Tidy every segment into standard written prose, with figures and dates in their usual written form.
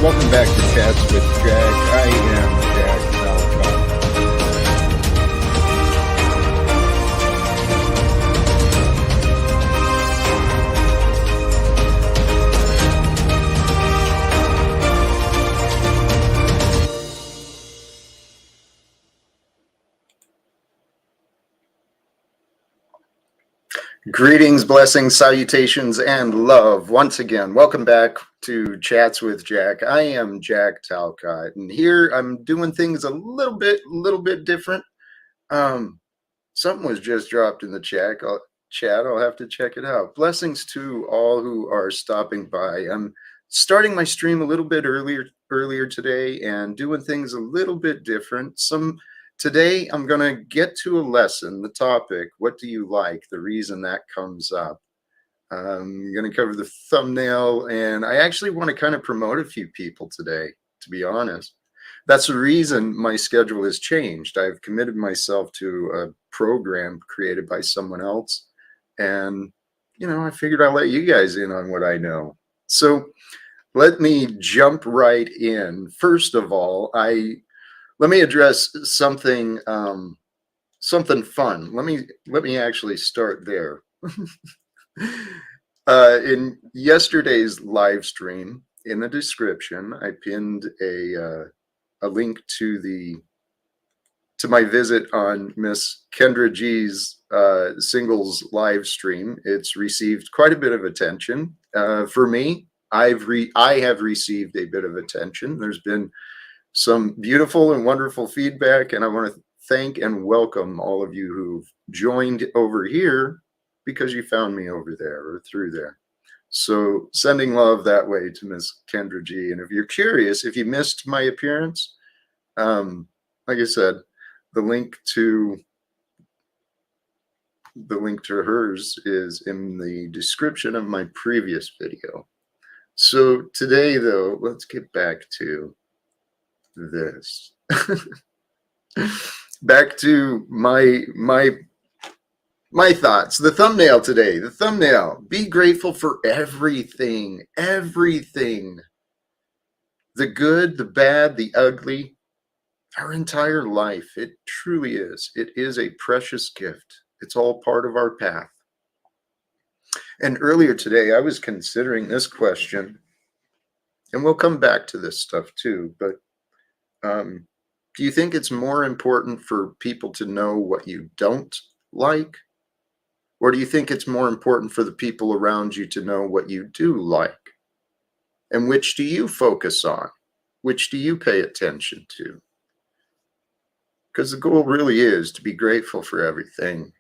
Welcome back to Chats with Jack. I am Jack Talcott. Greetings, blessings, salutations, and love. Once again, welcome back to Chats with Jack. I am Jack Talcott, and here I'm doing things a little bit different. Something was just dropped in the chat. I'll have to check it out. Blessings to all who are stopping by. I'm starting my stream a little bit earlier today and doing things a little bit different. Today, I'm going to get to a lesson, the topic, what do you like, the reason that comes up. I'm going to cover the thumbnail, and I actually want to kind of promote a few people today, to be honest. That's the reason my schedule has changed. I've committed myself to a program created by someone else, and, I figured I'll let you guys in on what I know. So let me jump right in. First of all, let me address something fun. Let me actually start there. In yesterday's live stream, in the description, I pinned a link to my visit on Miss Kendra G's singles live stream. It's received quite a bit of attention. For me, I have received a bit of attention. There's been some beautiful and wonderful feedback, and I want to thank and welcome all of you who've joined over here because you found me over there or through there. So sending love that way to Miss Kendra G. And if you're curious, if you missed my appearance, like I said, the link to hers is in the description of my previous video. So today, though, let's get back to this. Back to my thoughts. The thumbnail today. The thumbnail. Be grateful for everything. Everything. The good, the bad, the ugly. Our entire life. It truly is. It is a precious gift. It's all part of our path. And earlier today, I was considering this question, and we'll come back to this stuff too, but do you think it's more important for people to know what you don't like? Or do you think it's more important for the people around you to know what you do like? And which do you focus on? Which do you pay attention to? Because the goal really is to be grateful for everything.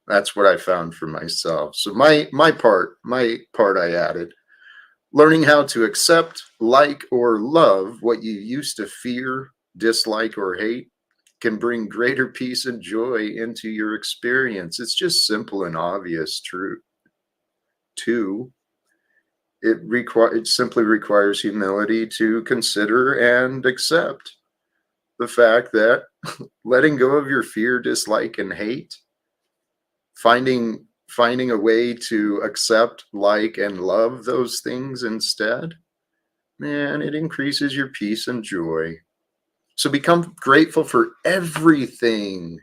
That's what I found for myself. So my part I added. Learning how to accept, like, or love what you used to fear, dislike, or hate can bring greater peace and joy into your experience. It's just simple and obvious truth. It simply requires humility to consider and accept the fact that letting go of your fear, dislike, and hate, finding a way to accept, like, and love those things instead, man, it increases your peace and joy. So become grateful for everything,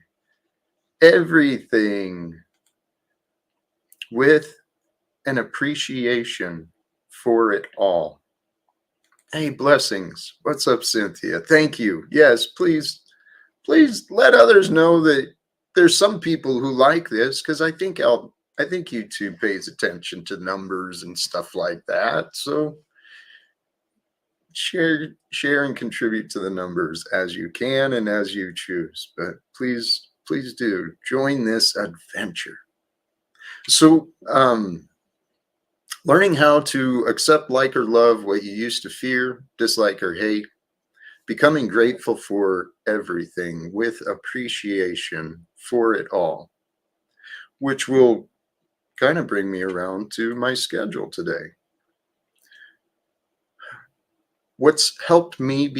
with an appreciation for it all. Hey, blessings. What's up, Cynthia? Thank you. Yes, please let others know that there's some people who like this, because I think YouTube pays attention to numbers and stuff like that. So share and contribute to the numbers as you can and as you choose. But please do join this adventure. So learning how to accept, like, or love what you used to fear, dislike, or hate. Becoming grateful for everything with appreciation for it all, which will kind of bring me around to my schedule today. What's helped me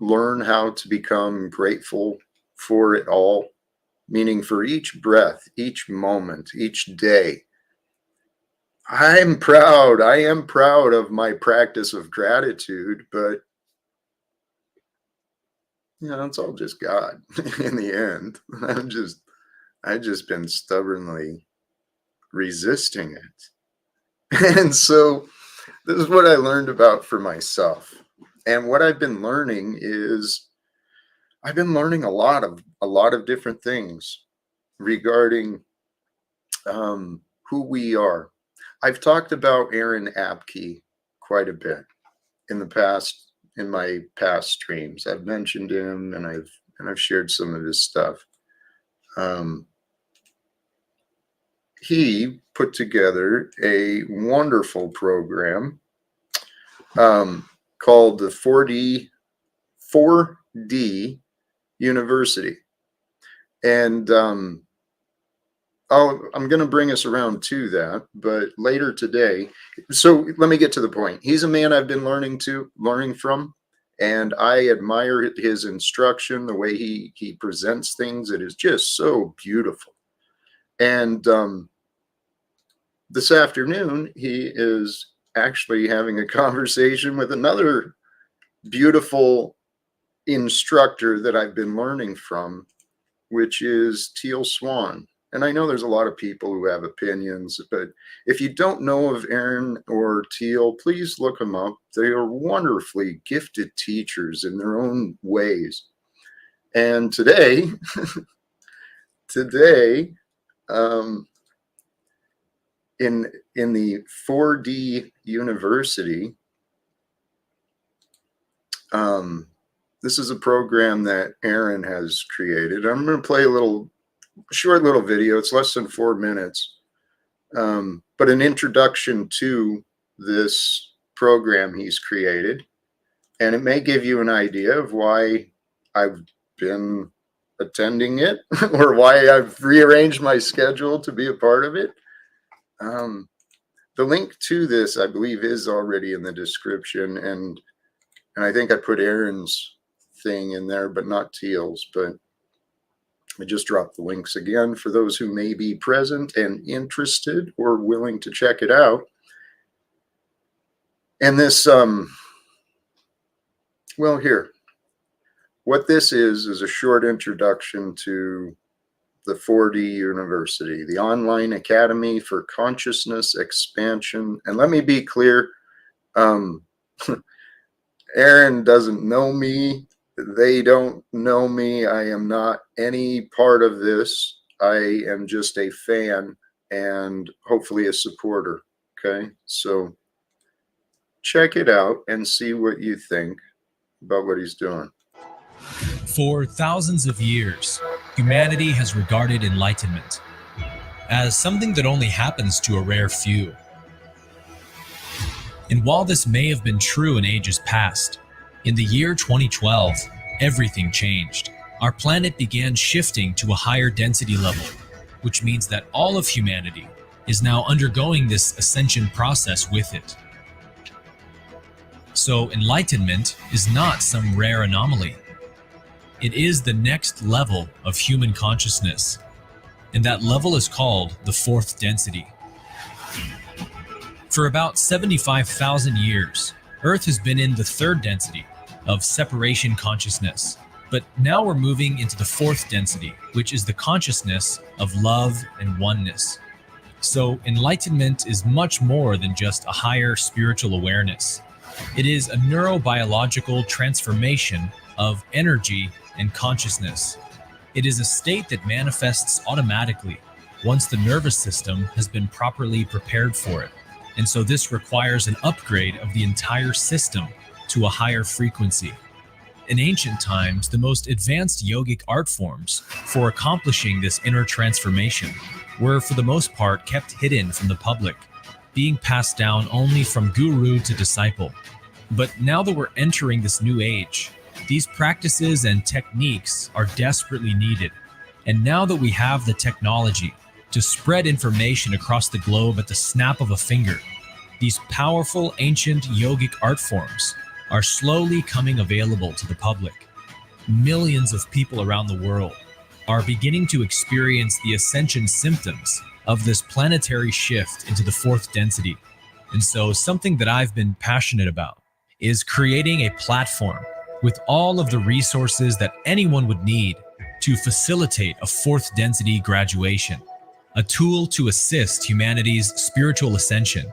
learn how to become grateful for it all, meaning for each breath, each moment, each day, I'm proud. I am proud of my practice of gratitude, but it's all just God in the end. I've just been stubbornly resisting it. And so this is what I learned about for myself. And what I've been learning is I've been learning a lot of different things regarding who we are. I've talked about Aaron Apke quite a bit in the past, in my past streams. I've mentioned him, and I've shared some of his stuff. He put together a wonderful program called the 4D University, and I'm going to bring us around to that, but later today. So let me get to the point. He's a man I've been learning from, and I admire his instruction, the way he presents things. It is just so beautiful. And this afternoon, he is actually having a conversation with another beautiful instructor that I've been learning from, which is Teal Swan. And I know there's a lot of people who have opinions, but if you don't know of Aaron or Teal, please look them up. They are wonderfully gifted teachers in their own ways. And today, in the 4D University, this is a program that Aaron has created. I'm going to play a short little video. It's less than 4 minutes, but an introduction to this program he's created, and it may give you an idea of why I've been attending it or why I've rearranged my schedule to be a part of it. The link to this, I believe, is already in the description, and I think I put Aaron's thing in there, but not Teal's. But I just dropped the links again for those who may be present and interested or willing to check it out. And this, well, here, what this is a short introduction to the 4D University, the Online Academy for Consciousness Expansion. And let me be clear, Aaron doesn't know me. They don't know me. I am not any part of this. I am just a fan and hopefully a supporter. Okay, so check it out and see what you think about what he's doing. For thousands of years, humanity has regarded enlightenment as something that only happens to a rare few. And while this may have been true in ages past, in the year 2012, everything changed. Our planet began shifting to a higher density level, which means that all of humanity is now undergoing this ascension process with it. So enlightenment is not some rare anomaly. It is the next level of human consciousness, and that level is called the fourth density. For about 75,000 years, Earth has been in the third density of separation consciousness, but now we're moving into the fourth density, which is the consciousness of love and oneness. So enlightenment is much more than just a higher spiritual awareness. It is a neurobiological transformation of energy and consciousness. It is a state that manifests automatically once the nervous system has been properly prepared for it. And so this requires an upgrade of the entire system to a higher frequency. In ancient times, the most advanced yogic art forms for accomplishing this inner transformation were for the most part kept hidden from the public, being passed down only from guru to disciple. But now that we're entering this new age, these practices and techniques are desperately needed. And now that we have the technology to spread information across the globe at the snap of a finger, these powerful ancient yogic art forms are slowly coming available to the public. Millions of people around the world are beginning to experience the ascension symptoms of this planetary shift into the fourth density. And so, something that I've been passionate about is creating a platform with all of the resources that anyone would need to facilitate a fourth density graduation, a tool to assist humanity's spiritual ascension.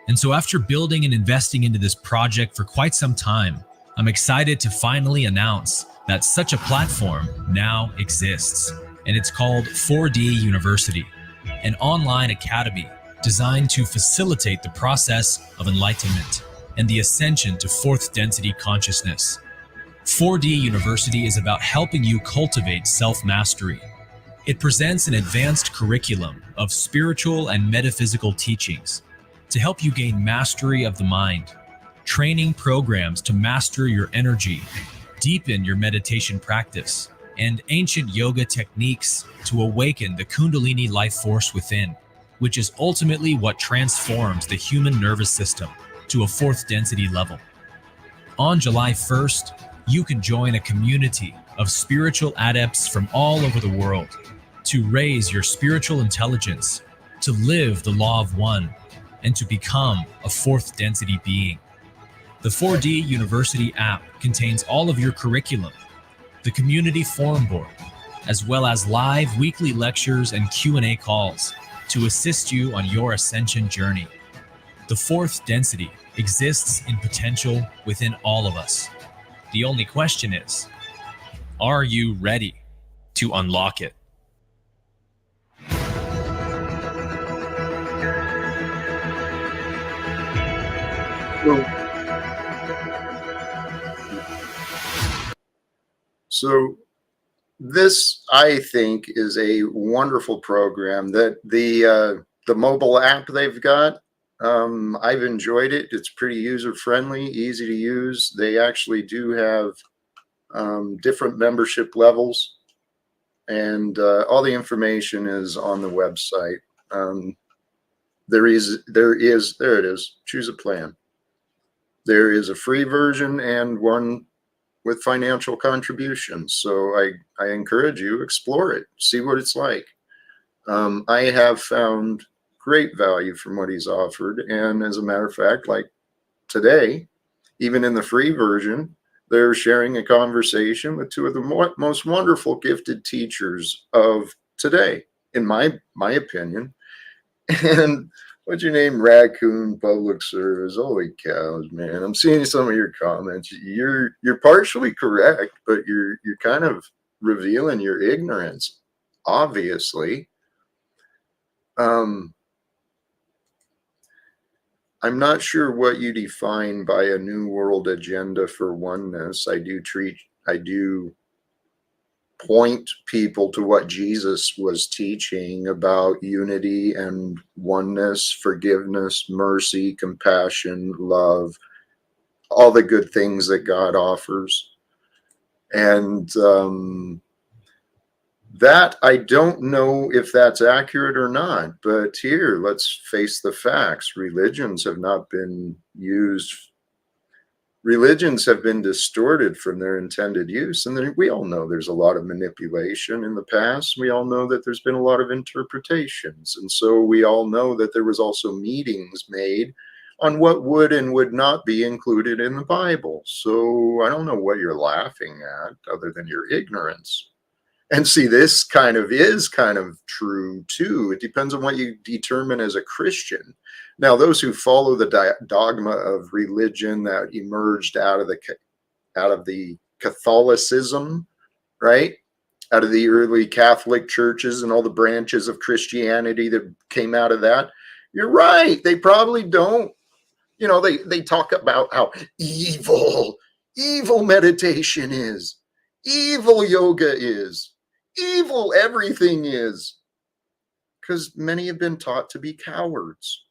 And so, after building and investing into this project for quite some time, I'm excited to finally announce that such a platform now exists. And it's called 4D University, an online academy designed to facilitate the process of enlightenment and the ascension to fourth density consciousness. 4D University is about helping you cultivate self-mastery. It presents an advanced curriculum of spiritual and metaphysical teachings to help you gain mastery of the mind, training programs to master your energy, deepen your meditation practice, and ancient yoga techniques to awaken the Kundalini life force within, which is ultimately what transforms the human nervous system to a fourth density level. On July 1st, you can join a community of spiritual adepts from all over the world to raise your spiritual intelligence, to live the law of one, and to become a fourth density being. The 4D University app contains all of your curriculum, the community forum board, as well as live weekly lectures and Q&A calls to assist you on your ascension journey. The fourth density exists in potential within all of us. The only question is, are you ready to unlock it? So this, I think, is a wonderful program. That the mobile app they've got, I've enjoyed it. It's pretty user friendly, easy to use. They actually do have different membership levels, and all the information is on the website. There it is. Choose a plan. There is a free version and one with financial contributions. So I encourage you, explore it, see what it's like. I have found great value from what he's offered. And as a matter of fact, like today, even in the free version, they're sharing a conversation with two of the most wonderful gifted teachers of today, in my opinion. And what's your name? Raccoon Public Service. Holy cows, man. I'm seeing some of your comments. You're partially correct, but you're kind of revealing your ignorance, obviously. I'm not sure what you define by a new world agenda for oneness. I do point people to what Jesus was teaching about unity and oneness, forgiveness, mercy, compassion, love, all the good things that God offers. And that, I don't know if that's accurate or not, but here, let's face the facts. Religions have been distorted from their intended use. And then we all know there's a lot of manipulation in the past. We all know that there's been a lot of interpretations. And so we all know that there was also meetings made on what would and would not be included in the Bible. So I don't know what you're laughing at other than your ignorance. And see, this is kind of true too. It depends on what you determine as a Christian. Now, those who follow the dogma of religion that emerged out of the Catholicism, right? Out of the early Catholic churches and all the branches of Christianity that came out of that. You're right. They probably don't. You know, they talk about how evil meditation is, evil yoga is, evil everything is, because many have been taught to be cowards.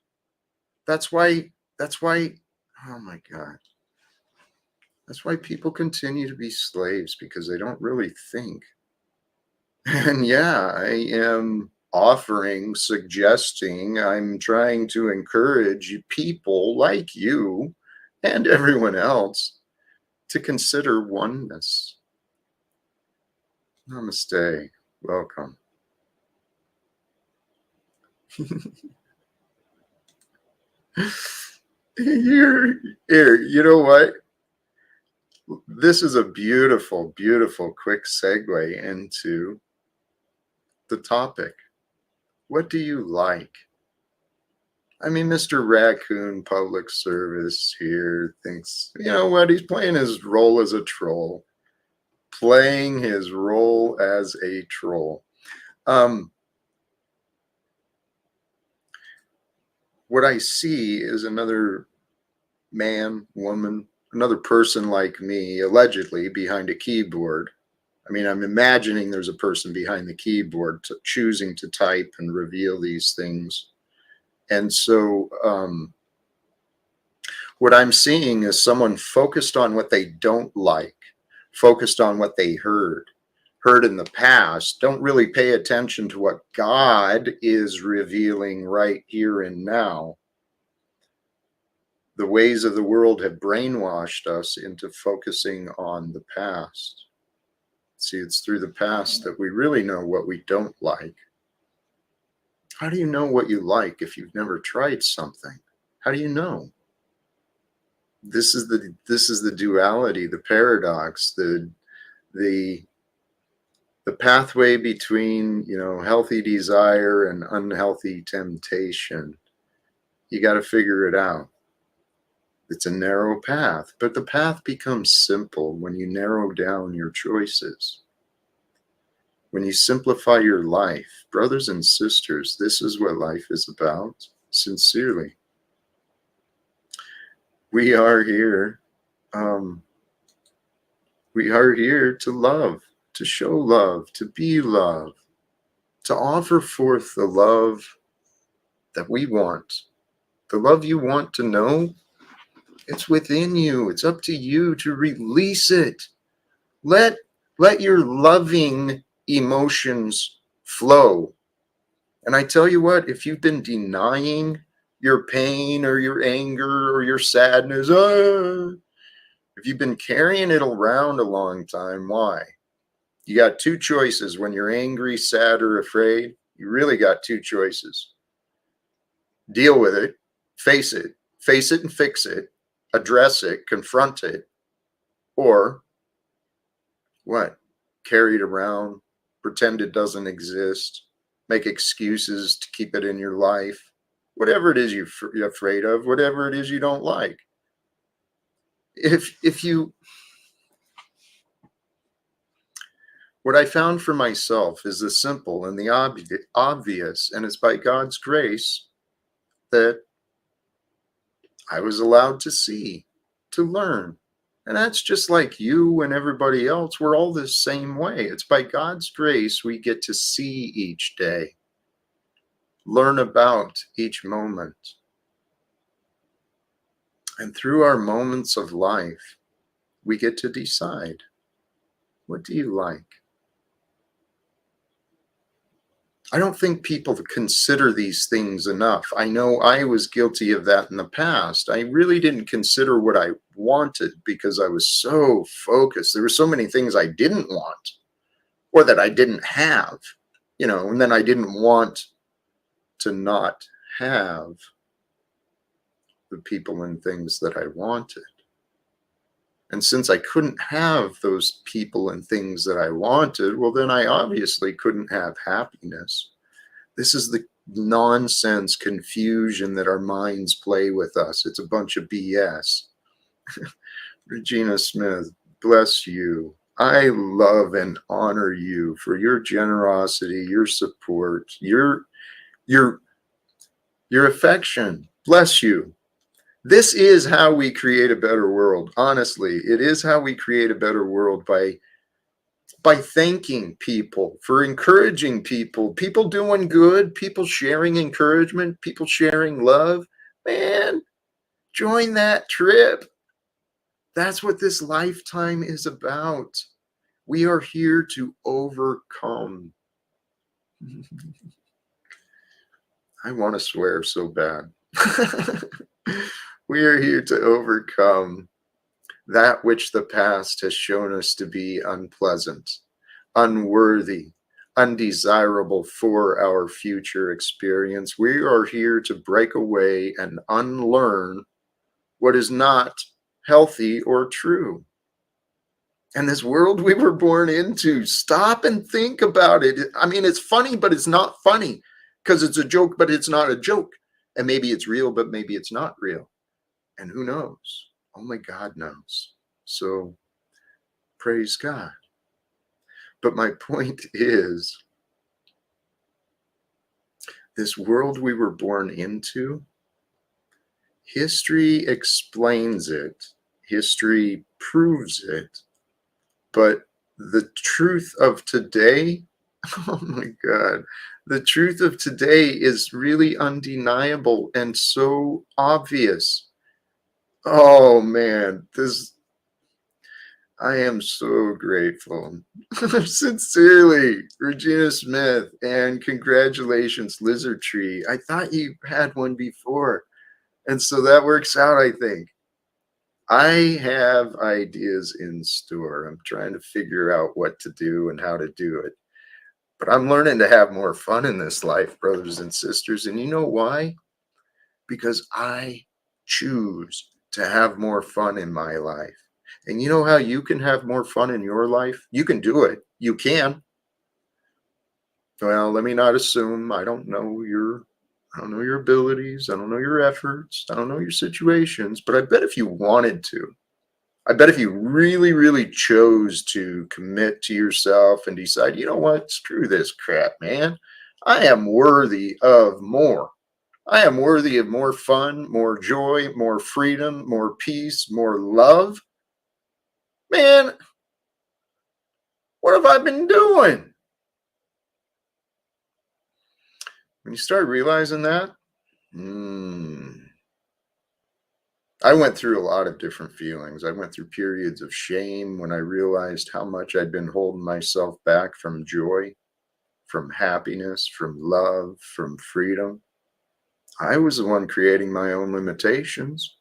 That's why, oh my God. That's why people continue to be slaves, because they don't really think. And yeah, I am suggesting, I'm trying to encourage people like you and everyone else to consider oneness. Namaste. Welcome. Here, you know what? This is a beautiful, beautiful, quick segue into the topic. What do you like? I mean, Mr. Raccoon Public Service here thinks, you know what? He's playing his role as a troll. Playing his role as a troll. What I see is another man, woman, another person like me, allegedly behind a keyboard. I mean, I'm imagining there's a person behind the keyboard choosing to type and reveal these things. And so what I'm seeing is someone focused on what they don't like, focused on what they heard in the past, don't really pay attention to what God is revealing right here and now. The ways of the world have brainwashed us into focusing on the past. See, it's through the past that we really know what we don't like. How do you know what you like if you've never tried something? How do you know? This is the duality, the paradox, the pathway between, you know, healthy desire and unhealthy temptation. You got to figure it out. It's a narrow path, but the path becomes simple when you narrow down your choices. When you simplify your life, brothers and sisters, this is what life is about, sincerely. We are here. We are here to love, to show love, to be love, to offer forth the love that we want. The love you want to know, it's within you. It's up to you to release it. Let your loving emotions flow. And I tell you what, if you've been denying your pain or your anger or your sadness, if you've been carrying it around a long time, why? You got two choices when you're angry, sad, or afraid. You really got two choices. Deal with it, face it and fix it, address it, confront it, or what? Carry it around, pretend it doesn't exist, make excuses to keep it in your life, whatever it is you're afraid of, whatever it is you don't like. What I found for myself is the simple and the obvious, and it's by God's grace that I was allowed to see, to learn. And that's just like you and everybody else. We're all the same way. It's by God's grace we get to see each day, learn about each moment. And through our moments of life, we get to decide, what do you like? I don't think people consider these things enough. I know I was guilty of that in the past. I really didn't consider what I wanted because I was so focused. There were so many things I didn't want or that I didn't have, you know, and then I didn't want to not have the people and things that I wanted. And since I couldn't have those people and things that I wanted, well, then I obviously couldn't have happiness. This is the nonsense confusion that our minds play with us. It's a bunch of BS. Regina Smith, bless you. I love and honor you for your generosity, your support, your affection. Bless you. This is how we create a better world. Honestly, it is how we create a better world, by thanking people, for encouraging people doing good, people sharing encouragement, people sharing love. Man, join that trip. That's what this lifetime is about. We are here to overcome. I want to swear so bad. We are here to overcome that which the past has shown us to be unpleasant, unworthy, undesirable for our future experience. We are here to break away and unlearn what is not healthy or true. And this world we were born into, stop and think about it. I mean, it's funny, but it's not funny, because it's a joke, but it's not a joke. And maybe it's real, but maybe it's not real. And who knows? Only God knows. So praise God. But my point is, this world we were born into, history explains it, history proves it, but the truth of today, oh my God, the truth of today is really undeniable and so obvious. Oh man, I am so grateful. Sincerely, Regina Smith, and congratulations, Lizard Tree. I thought you had one before, and so that works out, I think. I have ideas in store. I'm trying to figure out what to do and how to do it. But I'm learning to have more fun in this life, brothers and sisters. And you know why? Because I choose to have more fun in my life. And you know how you can have more fun in your life? You can do it. You can. Well, let me not assume. I don't know your abilities. I don't know your efforts. I don't know your situations. But I bet if you wanted to, I bet if you really, really chose to commit to yourself and decide, you know what, screw this crap, man. I am worthy of more. I am worthy of more fun, more joy, more freedom, more peace, more love. Man, what have I been doing? When you start realizing that, I went through a lot of different feelings. I went through periods of shame when I realized how much I'd been holding myself back from joy, from happiness, from love, from freedom. I was the one creating my own limitations.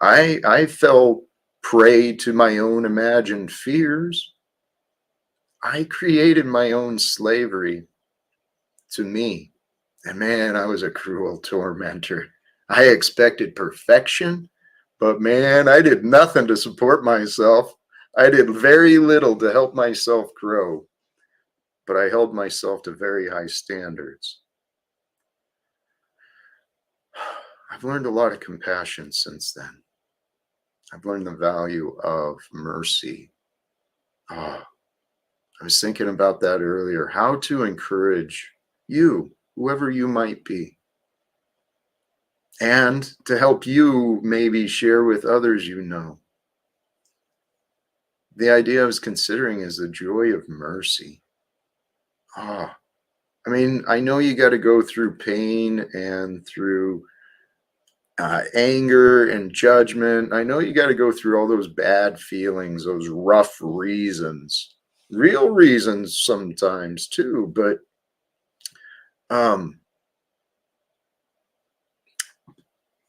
I fell prey to my own imagined fears. I created my own slavery to me. And man, I was a cruel tormentor. I expected perfection, but man, I did nothing to support myself. I did very little to help myself grow, but I held myself to very high standards. I've learned a lot of compassion since then. I've learned the value of mercy. Oh, I was thinking about that earlier. How to encourage you, whoever you might be, and to help you maybe share with others you know. The idea I was considering is the joy of mercy. Ah, I mean, I know you got to go through pain and through anger and judgment. I know you got to go through all those bad feelings, those rough reasons, real reasons sometimes too. But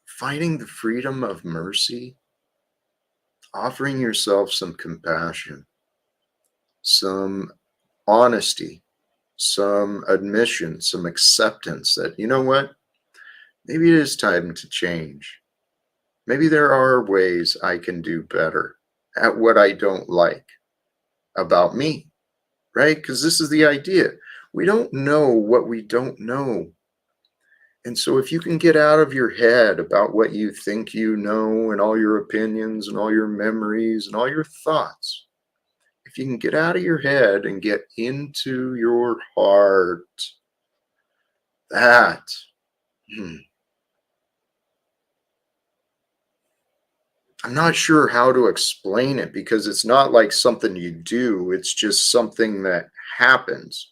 finding the freedom of mercy, offering yourself some compassion, some honesty, some admission, some acceptance that, you know what, maybe it is time to change. Maybe there are ways I can do better at what I don't like about me, right? Because this is the idea. We don't know what we don't know. And so if you can get out of your head about what you think you know and all your opinions and all your memories and all your thoughts, if you can get out of your head and get into your heart, that, I'm not sure how to explain it, because it's not like something you do. It's just something that happens.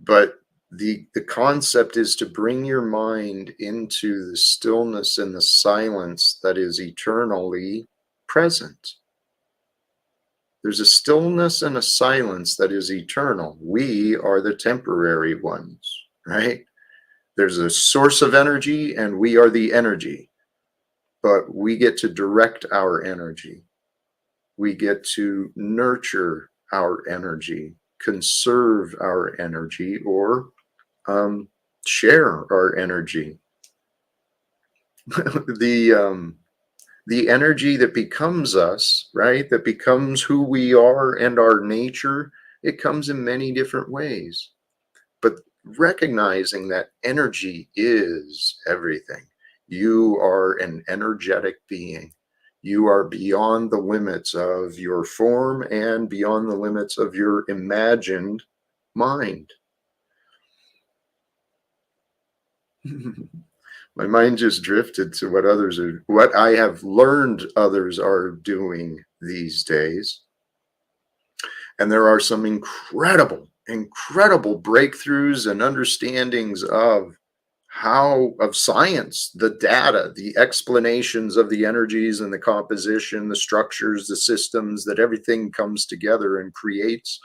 But the concept is to bring your mind into the stillness and the silence that is eternally present. There's a stillness and a silence that is eternal. We are the temporary ones, right? There's a source of energy and we are the energy, but we get to direct our energy. We get to nurture our energy. conserve our energy or share our energy. The energy that becomes us, right? That becomes who we are and our nature, it comes in many different ways. But recognizing that energy is everything. You are an energetic being. You are beyond the limits of your form and beyond the limits of your imagined mind. My mind just drifted to what I have learned others are doing these days. And there are some incredible breakthroughs and understandings of science, the data, the explanations of the energies and the composition, the structures, the systems, that everything comes together and creates.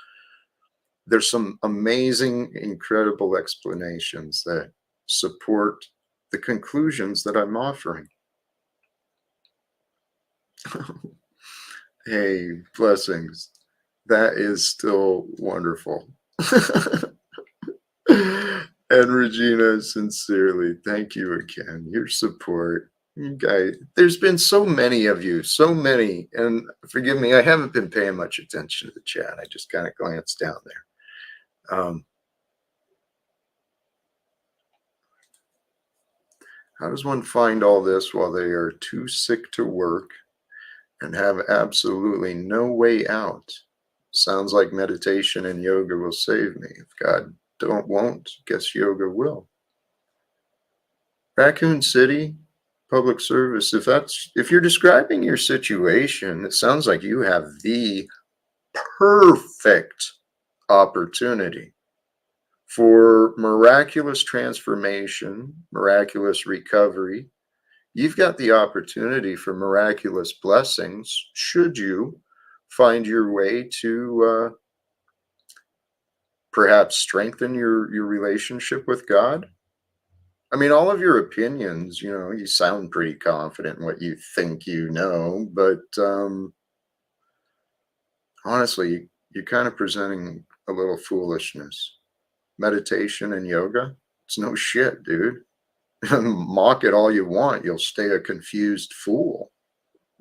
There's some amazing, incredible explanations that support the conclusions that I'm offering. Hey, blessings. That is still wonderful. And Regina, sincerely, thank you again. Your support. You guys, there's been so many of you, so many. And forgive me, I haven't been paying much attention to the chat. I just kind of glanced down there. How does one find all this while they are too sick to work and have absolutely no way out? Sounds like meditation and yoga will save me. If God won't, guess yoga will. Raccoon City, public service. If you're describing your situation, it sounds like you have the perfect opportunity for miraculous transformation, miraculous recovery. You've got the opportunity for miraculous blessings should you find your way to perhaps strengthen your relationship with God. I mean, all of your opinions, you sound pretty confident in what you think you know, but honestly, you're kind of presenting a little foolishness. Meditation and yoga, it's no shit, dude. Mock it all you want, you'll stay a confused fool.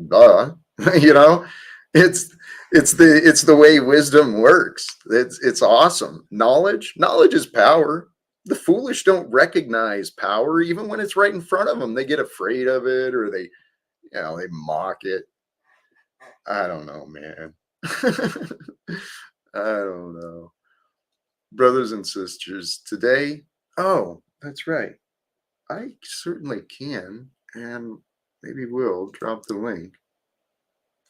Duh. It's the way wisdom works. It's awesome. Knowledge is power. The foolish don't recognize power even when it's right in front of them. They get afraid of it, or they mock it. I don't know, man. I don't know. Brothers and sisters, today, oh, that's right. I certainly can, and maybe will drop the link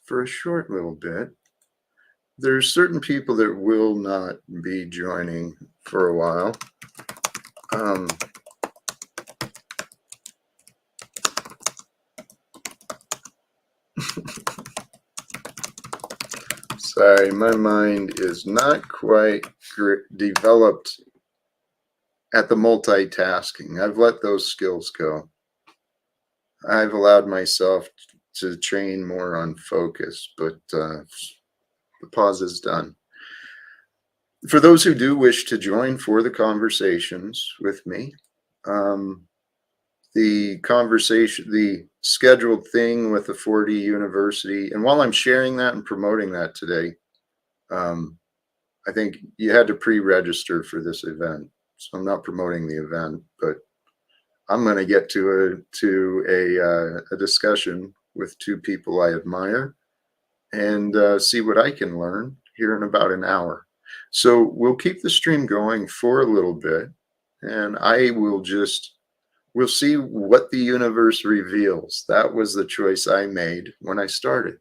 for a short little bit. There's certain people that will not be joining for a while. Sorry, my mind is not quite developed at the multitasking. I've let those skills go. I've allowed myself to train more on focus, but the pause is done. For those who do wish to join for the conversations with me, the scheduled thing with the 4D University, and while I'm sharing that and promoting that today, I think you had to pre-register for this event. So I'm not promoting the event, but I'm going to get to a discussion with two people I admire and see what I can learn here in about an hour. So we'll keep the stream going for a little bit, and we'll see what the universe reveals. That was the choice I made when I started,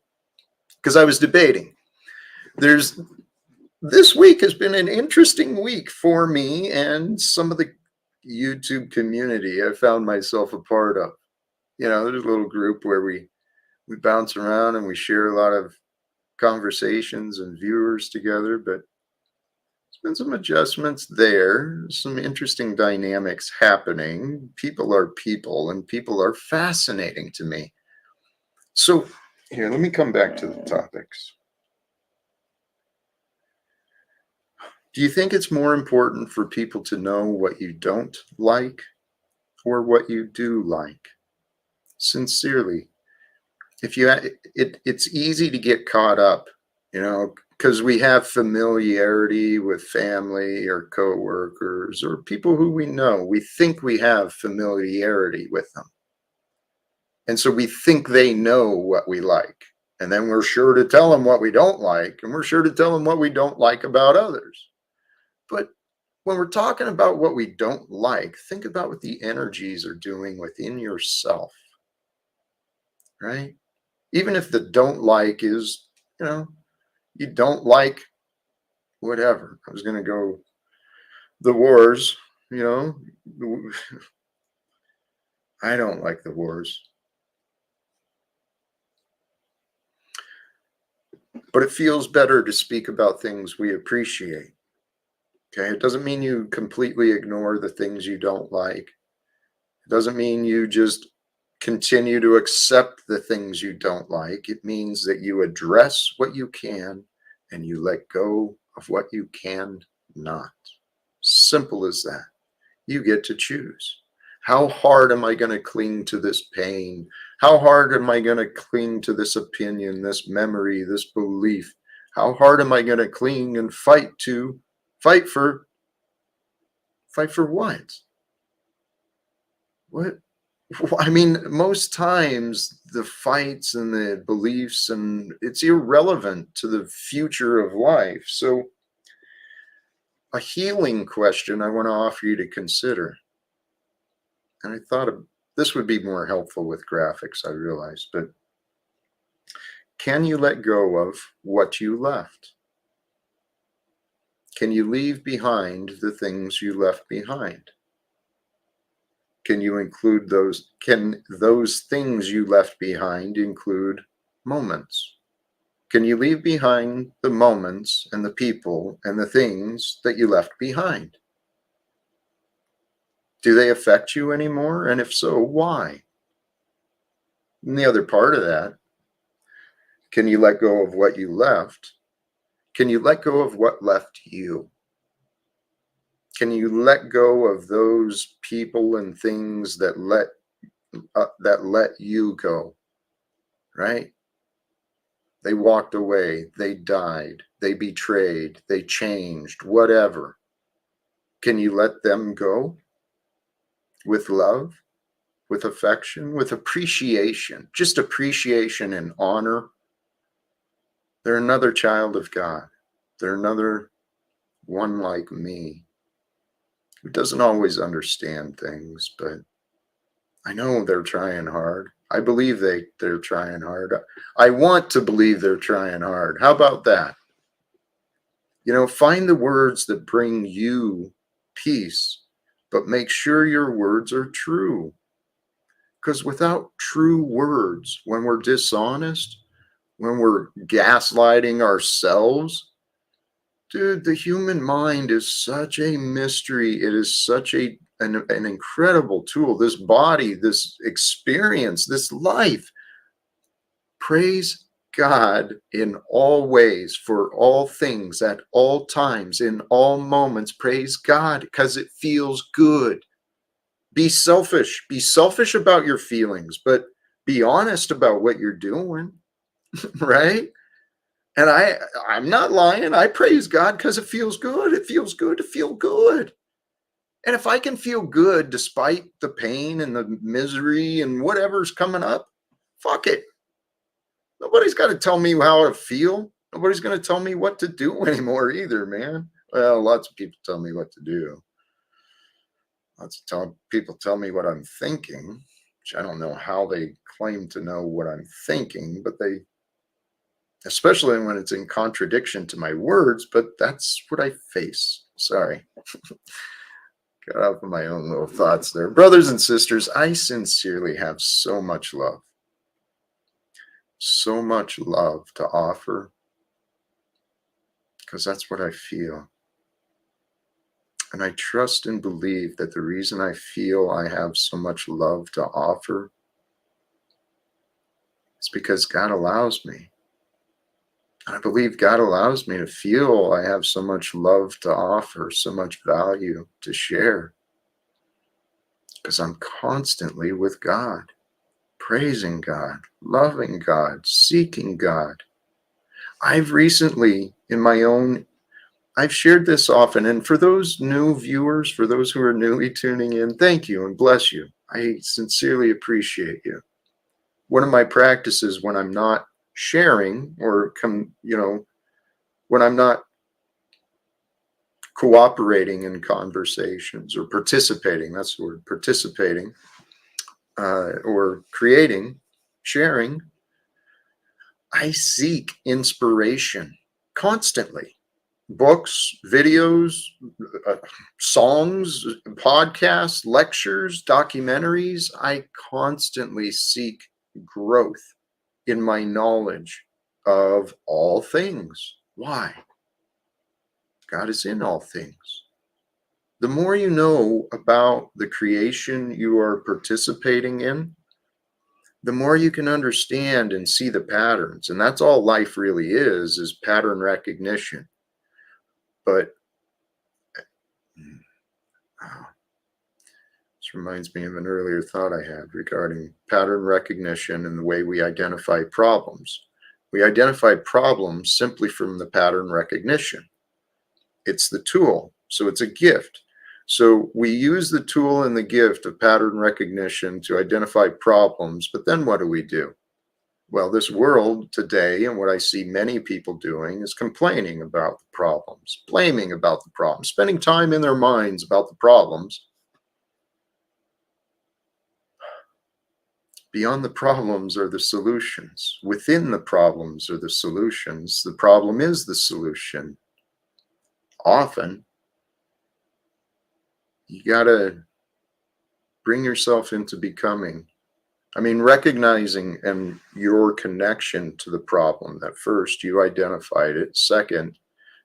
because I was debating. This week has been an interesting week for me and some of the YouTube community I found myself a part of. There's a little group where we bounce around and we share a lot of conversations and viewers together, but there's been some adjustments there, some interesting dynamics happening. People are people, and people are fascinating to me. So here, let me come back to the topics. Do you think it's more important for people to know what you don't like or what you do like? Sincerely, if you it's easy to get caught up, because we have familiarity with family or coworkers or people who we know. We think we have familiarity with them. And so we think they know what we like. And then we're sure to tell them what we don't like, and we're sure to tell them what we don't like about others. But when we're talking about what we don't like, think about what the energies are doing within yourself, right? Even if the don't like is, you don't like whatever. I was going to go the wars, you know, I don't like the wars. But it feels better to speak about things we appreciate. Okay. It doesn't mean you completely ignore the things you don't like. It doesn't mean you just continue to accept the things you don't like. It means that you address what you can and you let go of what you can not. Simple as that. You get to choose. How hard am I going to cling to this pain? How hard am I going to cling to this opinion, this memory, this belief? How hard am I going to cling and fight for what? What? I mean, most times the fights and the beliefs, and it's irrelevant to the future of life. So a healing question I want to offer you to consider. And I thought this would be more helpful with graphics, I realized, but can you let go of what you left? Can you leave behind the things you left behind? Can you include can those things you left behind include moments? Can you leave behind the moments and the people and the things that you left behind? Do they affect you anymore? And if so, why? And the other part of that, can you let go of what you left? Can you let go of what left you? Can you let go of those people and things that let you go? Right? They walked away, they died, they betrayed, they changed, whatever. Can you let them go with love, with affection, with appreciation, just appreciation and honor? They're another child of God. They're another one like me who doesn't always understand things, but I know they're trying hard. I believe they're trying hard. I want to believe they're trying hard. How about that? Find the words that bring you peace, but make sure your words are true. Because without true words, when we're dishonest, when we're gaslighting ourselves, dude, the human mind is such a mystery. It is such an incredible tool. This body, this experience, this life. Praise God in all ways, for all things, at all times, in all moments. Praise God because it feels good. Be selfish. Be selfish about your feelings, but be honest about what you're doing, right? And I'm not lying. I praise God because it feels good. It feels good to feel good. And if I can feel good despite the pain and the misery and whatever's coming up, fuck it. Nobody's got to tell me how to feel. Nobody's going to tell me what to do anymore either, man. Well, lots of people tell me what to do. People tell me what I'm thinking, which I don't know how they claim to know what I'm thinking, but especially when it's in contradiction to my words, but that's what I face. Sorry. Got off of my own little thoughts there. Brothers and sisters, I sincerely have so much love to offer, because that's what I feel. And I trust and believe that the reason I feel I have so much love to offer is because God allows me. I believe God allows me to feel I have so much love to offer, so much value to share, because I'm constantly with God, praising God, loving God, seeking God. I've recently, I've shared this often, and for those new viewers, for those who are newly tuning in, thank you and bless you. I sincerely appreciate you. One of my practices when I'm not sharing or when I'm not cooperating in conversations or participating, that's the word, participating, or creating, sharing, I seek inspiration constantly. Books, videos, uh, songs, podcasts, lectures, documentaries. I constantly seek growth in my knowledge of all things. Why? God is in all things. The more you know about the creation you are participating in, the more you can understand and see the patterns. And that's all life really is pattern recognition. But this reminds me of an earlier thought I had regarding pattern recognition and the way we identify problems. We identify problems simply from the pattern recognition. It's the tool, so it's a gift. So we use the tool and the gift of pattern recognition to identify problems, but then what do? Well, this world today, and what I see many people doing, is complaining about the problems, blaming about the problems, spending time in their minds about the problems. Beyond the problems are the solutions. Within the problems are the solutions. The problem is the solution. Often, you got to bring yourself into becoming. I mean, recognizing and your connection to the problem, that first you identified it. Second,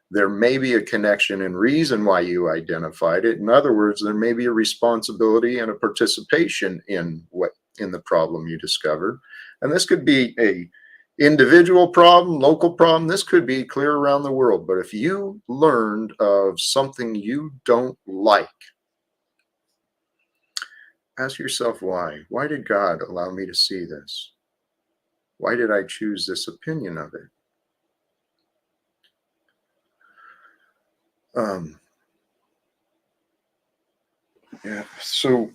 there may be a connection and reason why you identified it. In other words, there may be a responsibility and a participation in the problem you discovered. And this could be a individual problem, local problem. This could be clear around the world. But if you learned of something you don't like, ask yourself why. Why did God allow me to see this? Why did I choose this opinion of it? So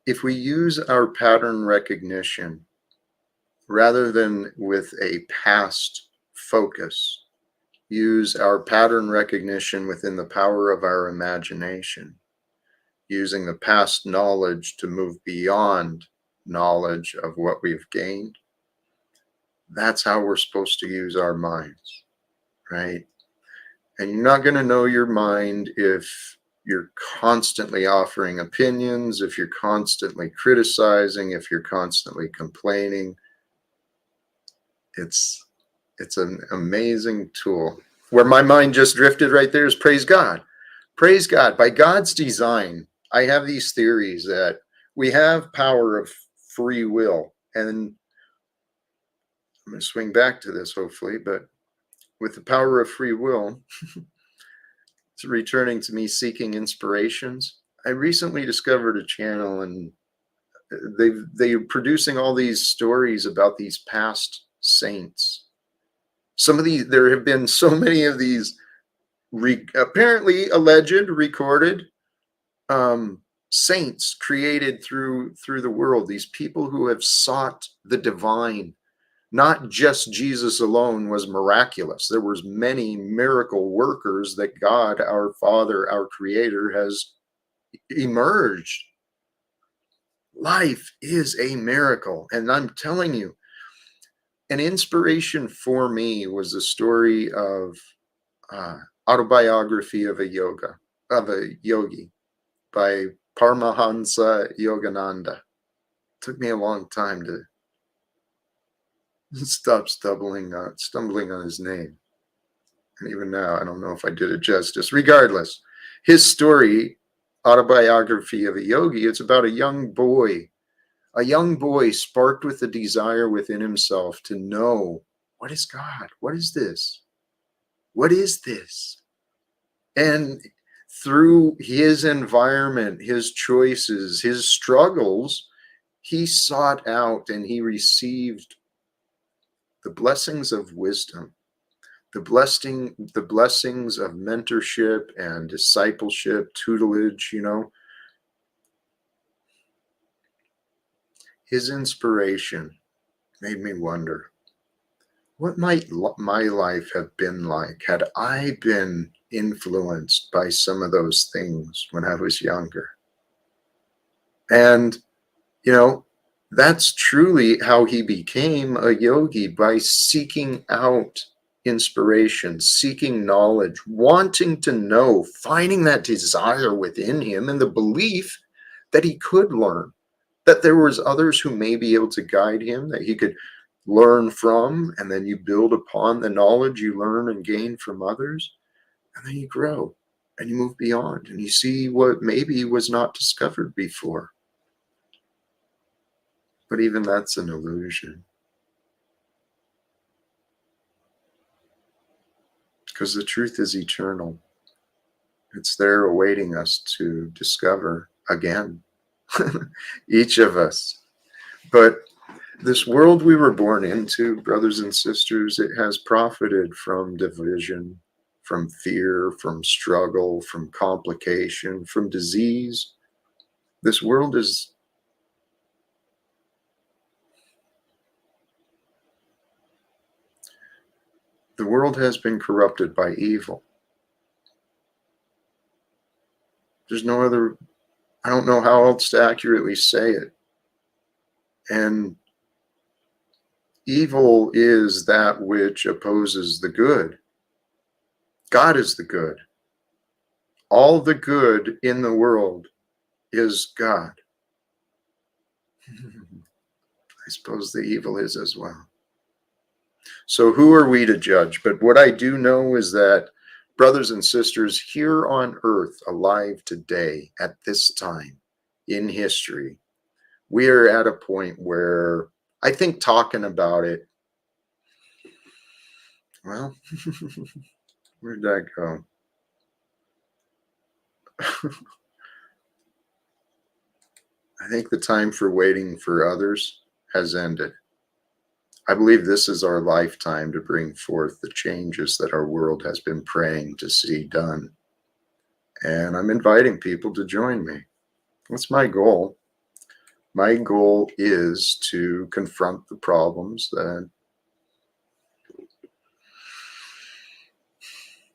if we use our pattern recognition rather than with a past focus, use our pattern recognition within the power of our imagination, using the past knowledge to move beyond knowledge of what we've gained, that's how we're supposed to use our minds, right? And you're not going to know your mind if you're constantly offering opinions, if you're constantly criticizing, if you're constantly complaining. It's an amazing tool. Where my mind just drifted right there is praise God. Praise God. By God's design, I have these theories that we have power of free will. And I'm going to swing back to this hopefully, but with the power of free will, it's returning to me seeking inspirations. I recently discovered a channel, and they're producing all these stories about these past saints. There have been so many of these apparently alleged, recorded saints created through the world. These people who have sought the divine. Not just Jesus alone was miraculous. There was many miracle workers that God, our Father, our Creator, has emerged. Life is a miracle. And I'm telling you, an inspiration for me was the story of autobiography of a yogi by Paramahansa Yogananda. It took me a long time to stop stumbling on his name. And even now, I don't know if I did it justice. Regardless, his story, autobiography of a yogi, it's about a young boy A young boy sparked with a desire within himself to know, what is God? What is this? What is this? And through his environment, his choices, his struggles, he sought out and he received the blessings of wisdom, the blessings of mentorship and discipleship, tutelage, His inspiration made me wonder, what might my life have been like had I been influenced by some of those things when I was younger? And, that's truly how he became a yogi, by seeking out inspiration, seeking knowledge, wanting to know, finding that desire within him and the belief that he could learn, that there was others who may be able to guide him, that he could learn from, and then you build upon the knowledge you learn and gain from others, and then you grow and you move beyond and you see what maybe was not discovered before. But even that's an illusion, because the truth is eternal. It's there awaiting us to discover again, each of us. But this world we were born into, brothers and sisters, it has profited from division, from fear, from struggle, from complication, from disease. This world is the world has been corrupted by evil. There's no other, I don't know how else to accurately say it. And evil is that which opposes the good. God is the good. All the good in the world is God. I suppose the evil is as well. So who are we to judge? But what I do know is that, brothers and sisters, here on earth, alive today, at this time in history, we are at a point where I think talking about it, well, where'd that go? I think the time for waiting for others has ended. I believe this is our lifetime to bring forth the changes that our world has been praying to see done. And I'm inviting people to join me. What's my goal? My goal is to confront the problems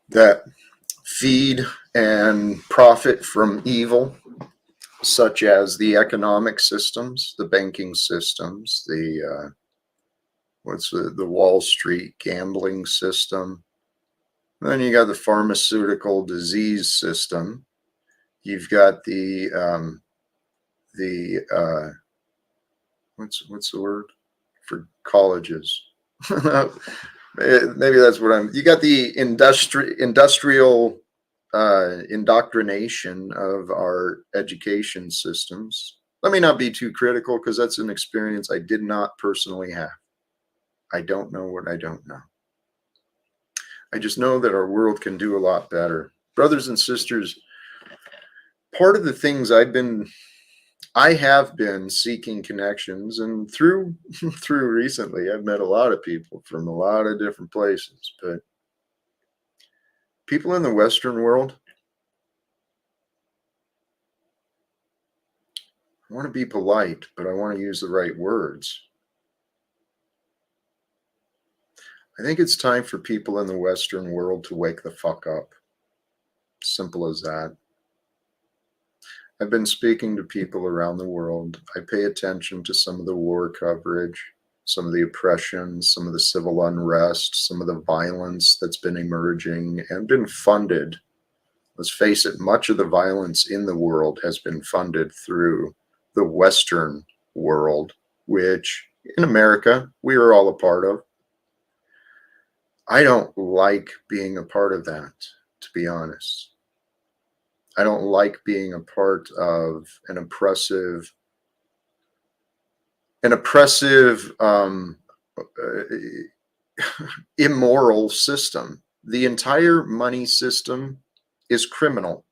that feed and profit from evil, such as the economic systems, the banking systems, the Wall Street gambling system. Then you got the pharmaceutical disease system. You've got the what's the word for colleges? Maybe that's what you got the industrial indoctrination of our education systems. Let me not be too critical, because that's an experience I did not personally have. I don't know what I don't know. I just know that our world can do a lot better. Brothers and sisters, part of the things I have been seeking connections, and through recently, I've met a lot of people from a lot of different places, but people in the Western world, I want to be polite, but I want to use the right words. I think it's time for people in the Western world to wake the fuck up. Simple as that. I've been speaking to people around the world. I pay attention to some of the war coverage, some of the oppression, some of the civil unrest, some of the violence that's been emerging and been funded. Let's face it, much of the violence in the world has been funded through the Western world, which in America, we are all a part of. I don't like being a part of that, to be honest. I don't like being a part of an oppressive an oppressive, immoral system. The entire money system is criminal.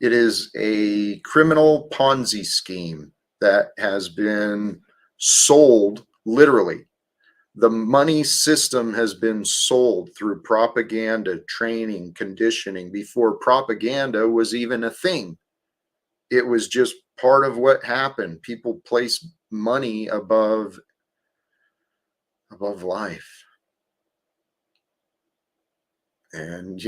It is a criminal Ponzi scheme that has been sold, literally. The money system has been sold through propaganda, training, conditioning before propaganda was even a thing. It was just part of what happened. People place money above life. And,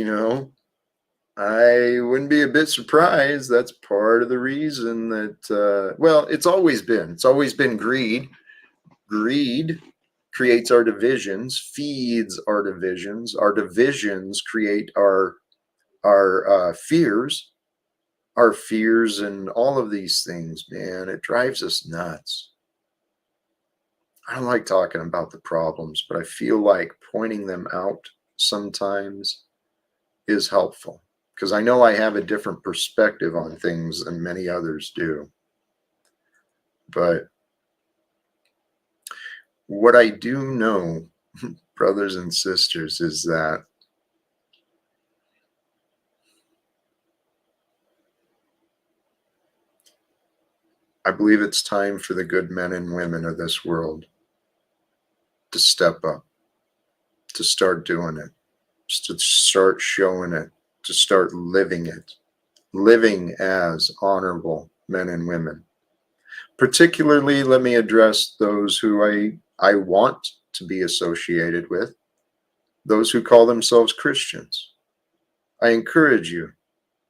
I wouldn't be a bit surprised. That's part of the reason that, well, it's always been greed. Greed creates our divisions, feeds our divisions. Our divisions create our fears, and all of these things, man. It drives us nuts. I don't like talking about the problems, but I feel like pointing them out sometimes is helpful, because I know I have a different perspective on things than many others do. But what I do know, brothers and sisters, is that I believe it's time for the good men and women of this world to step up, to start doing it, to start showing it, to start living it, living as honorable men and women. Particularly, let me address those who I want to be associated with, those who call themselves Christians. I encourage you,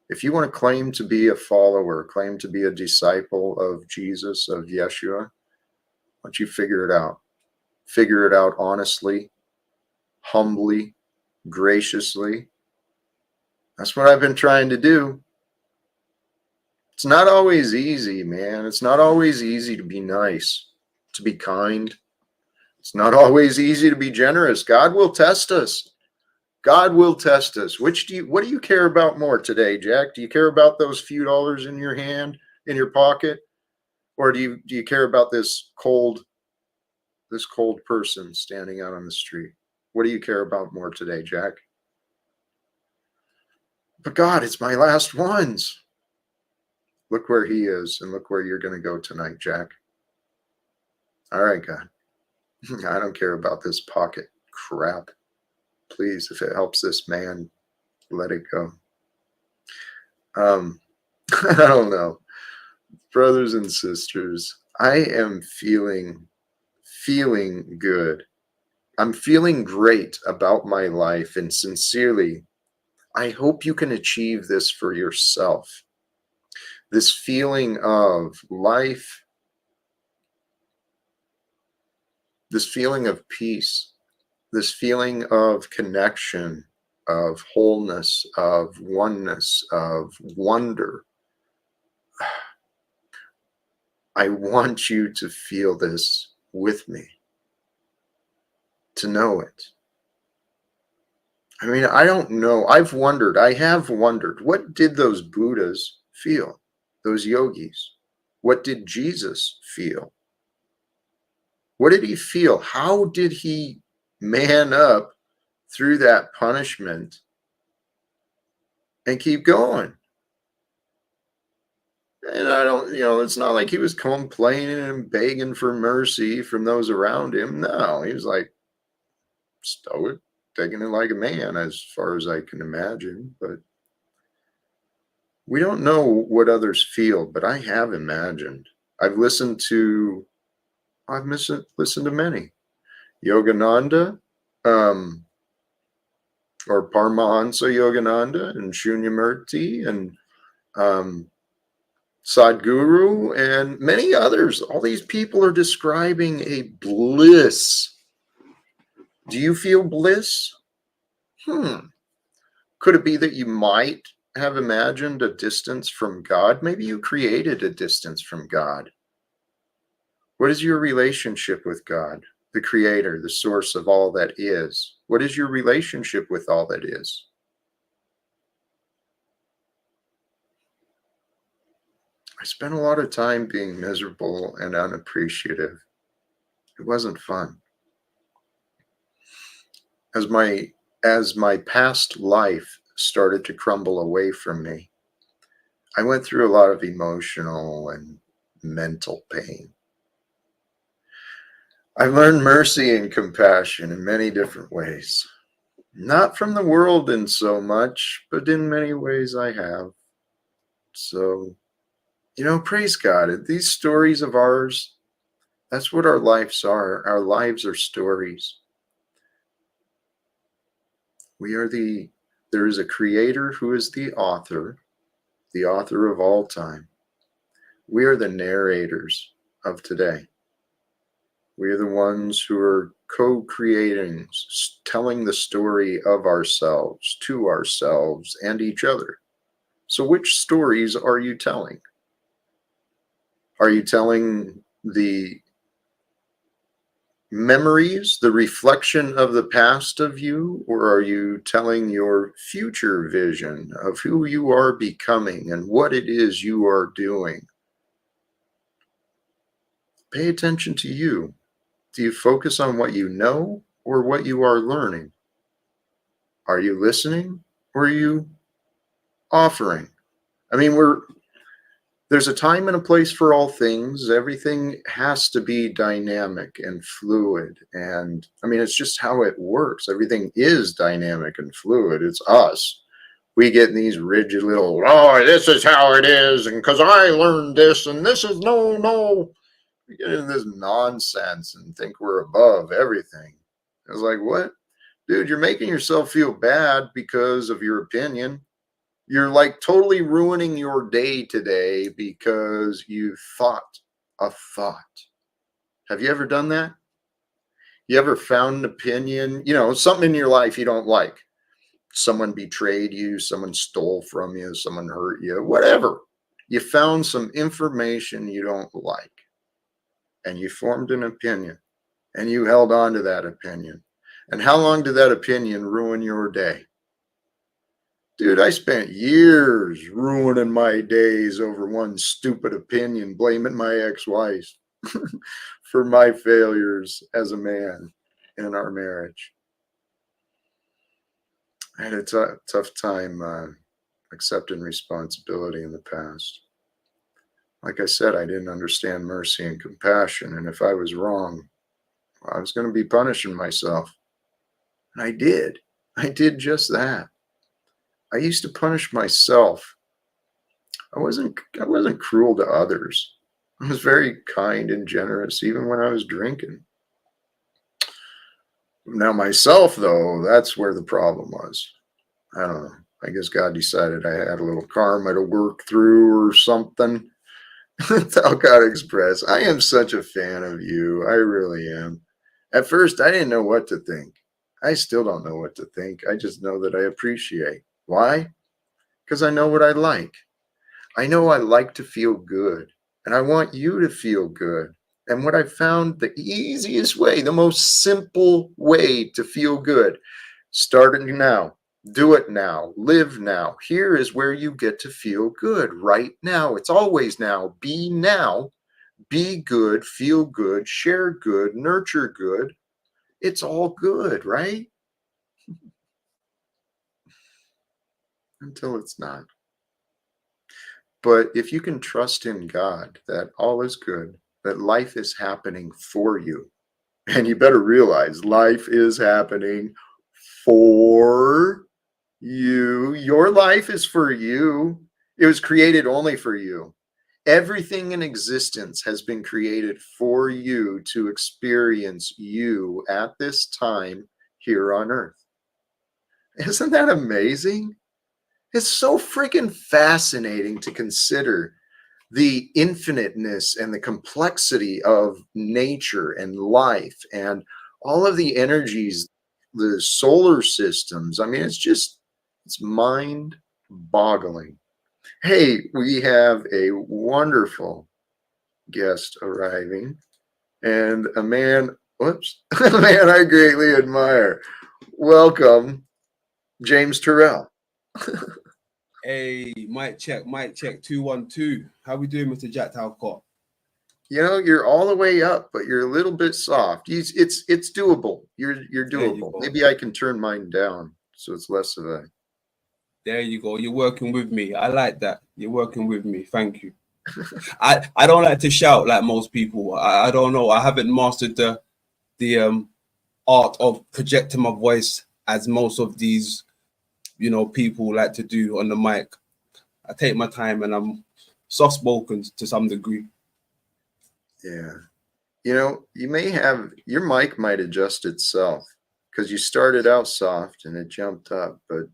if you want to claim to be a follower, claim to be a disciple of Jesus, of Yeshua, why don't you figure it out? Figure it out honestly, humbly, graciously. That's what I've been trying to do. It's not always easy, man. It's not always easy to be nice, to be kind. It's not always easy to be generous. God will test us. God will test us. What do you care about more today, Jack? Do you care about those few dollars in your hand, in your pocket? Or do you care about this cold person standing out on the street? What do you care about more today, Jack? But God, it's my last ones. Look where he is, and look where you're going to go tonight, Jack. All right, God. I don't care about this pocket crap. Please, if it helps this man, let it go. I don't know. Brothers and sisters, I am feeling good. I'm feeling great about my life, and sincerely, I hope you can achieve this for yourself. This feeling of life, this feeling of peace, this feeling of connection, of wholeness, of oneness, of wonder. I want you to feel this with me, to know it. I mean, I don't know. I have wondered, what did those Buddhas feel? Those yogis? What did Jesus feel? What did he feel? How did he man up through that punishment and keep going? And I don't, it's not like he was complaining and begging for mercy from those around him. No, he was like stoic, taking it like a man, as far as I can imagine. But we don't know what others feel, but I have imagined. I've listened to many. Yogananda, or Paramahansa Yogananda, and Shunyamurti, and Sadhguru, and many others. All these people are describing a bliss. Do you feel bliss? Could it be that you might have imagined a distance from God? Maybe you created a distance from God. What is your relationship with God, the creator, the source of all that is? What is your relationship with all that is? I spent a lot of time being miserable and unappreciative. It wasn't fun. As my past life started to crumble away from me, I went through a lot of emotional and mental pain. I learned mercy and compassion in many different ways. Not from the world in so much, but in many ways I have. So, praise God. These stories of ours, that's what our lives are. Our lives are stories. There is a creator who is the author of all time. We are the narrators of today. We are the ones who are co-creating, telling the story of ourselves, to ourselves, and each other. So which stories are you telling? Are you telling the memories, the reflection of the past of you, or are you telling your future vision of who you are becoming and what it is you are doing? Pay attention to you. Do you focus on what you know or what you are learning? Are you listening or are you offering? I mean, there's a time and a place for all things. Everything has to be dynamic and fluid. And I mean, it's just how it works. Everything is dynamic and fluid. It's us. We get in these rigid little, oh, this is how it is. And because I learned this and this is no. We get into this nonsense and think we're above everything. It's like, what? Dude, you're making yourself feel bad because of your opinion. You're like totally ruining your day today because you thought a thought. Have you ever done that? You ever found an opinion, something in your life you don't like? Someone betrayed you, someone stole from you, someone hurt you, whatever. You found some information you don't like and you formed an opinion and you held on to that opinion. And how long did that opinion ruin your day? Dude, I spent years ruining my days over one stupid opinion, blaming my ex-wife for my failures as a man in our marriage. I had a tough time accepting responsibility in the past. Like I said, I didn't understand mercy and compassion, and if I was wrong, I was going to be punishing myself. And I did. I did just that. I used to punish myself. I wasn't cruel to others. I was very kind and generous even when I was drinking. Now myself, though, that's where the problem was. I don't know. I guess God decided I had a little karma to work through or something. Talcott Express, I am such a fan of you. I really am. At first, I didn't know what to think. I still don't know what to think. I just know that I appreciate. Why? Because I know what I like. I know I like to feel good, and I want you to feel good. And what I found, the easiest way, the most simple way to feel good, starting now, do it now, live now. Here is where you get to feel good right now. It's always now. Be now, be good, feel good, share good, nurture good. It's all good, right? Until it's not. But if you can trust in God that all is good, that life is happening for you, and you better realize life is happening for you. Your life is for you. It was created only for you. Everything in existence has been created for you to experience you at this time here on earth. Isn't that amazing? It's so freaking fascinating to consider the infiniteness and the complexity of nature and life and all of the energies, the solar systems. I mean, it's mind boggling. Hey, we have a wonderful guest arriving and a man, whoops, a man I greatly admire. Welcome, James Terrell. Hey, mic check, 212. How we doing, Mr. Jack Talcott? You know, you're all the way up, but you're a little bit soft. It's doable. You're There you doable. go. Maybe I can turn mine down so it's less of a. There you go. You're working with me. I like that. You're working with me. Thank you. I don't like to shout like most people. I don't know. I haven't mastered the art of projecting my voice as most of these, you know, people like to do on the mic. I take my time and I'm soft spoken to some degree. Yeah. You know, you may have your mic might adjust itself because you started out soft and it jumped up, but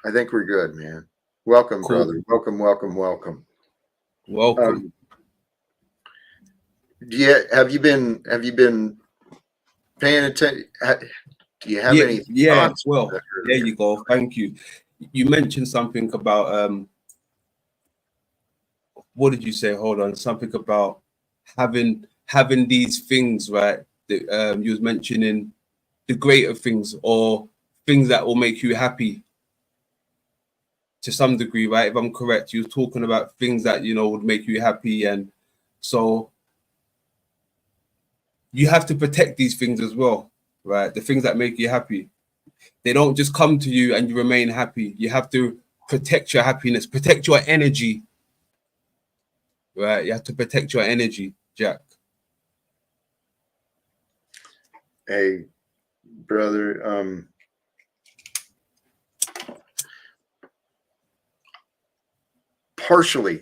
I think we're good, man. Welcome, Cool. brother. Welcome, welcome, welcome. Welcome. Have you been paying attention? Do you have any Yeah. thoughts? Well, there you go. Thank you. You mentioned something about what did you say? Hold on. Something about having these things, right? That you was mentioning the greater things or things that will make you happy to some degree, right? If I'm correct, you were talking about things that, you know, would make you happy. And so you have to protect these things as well, right? The things that make you happy. They don't just come to you and you remain happy. You have to protect your happiness, protect your energy, right? You have to protect your energy, Jack. Hey, brother, partially,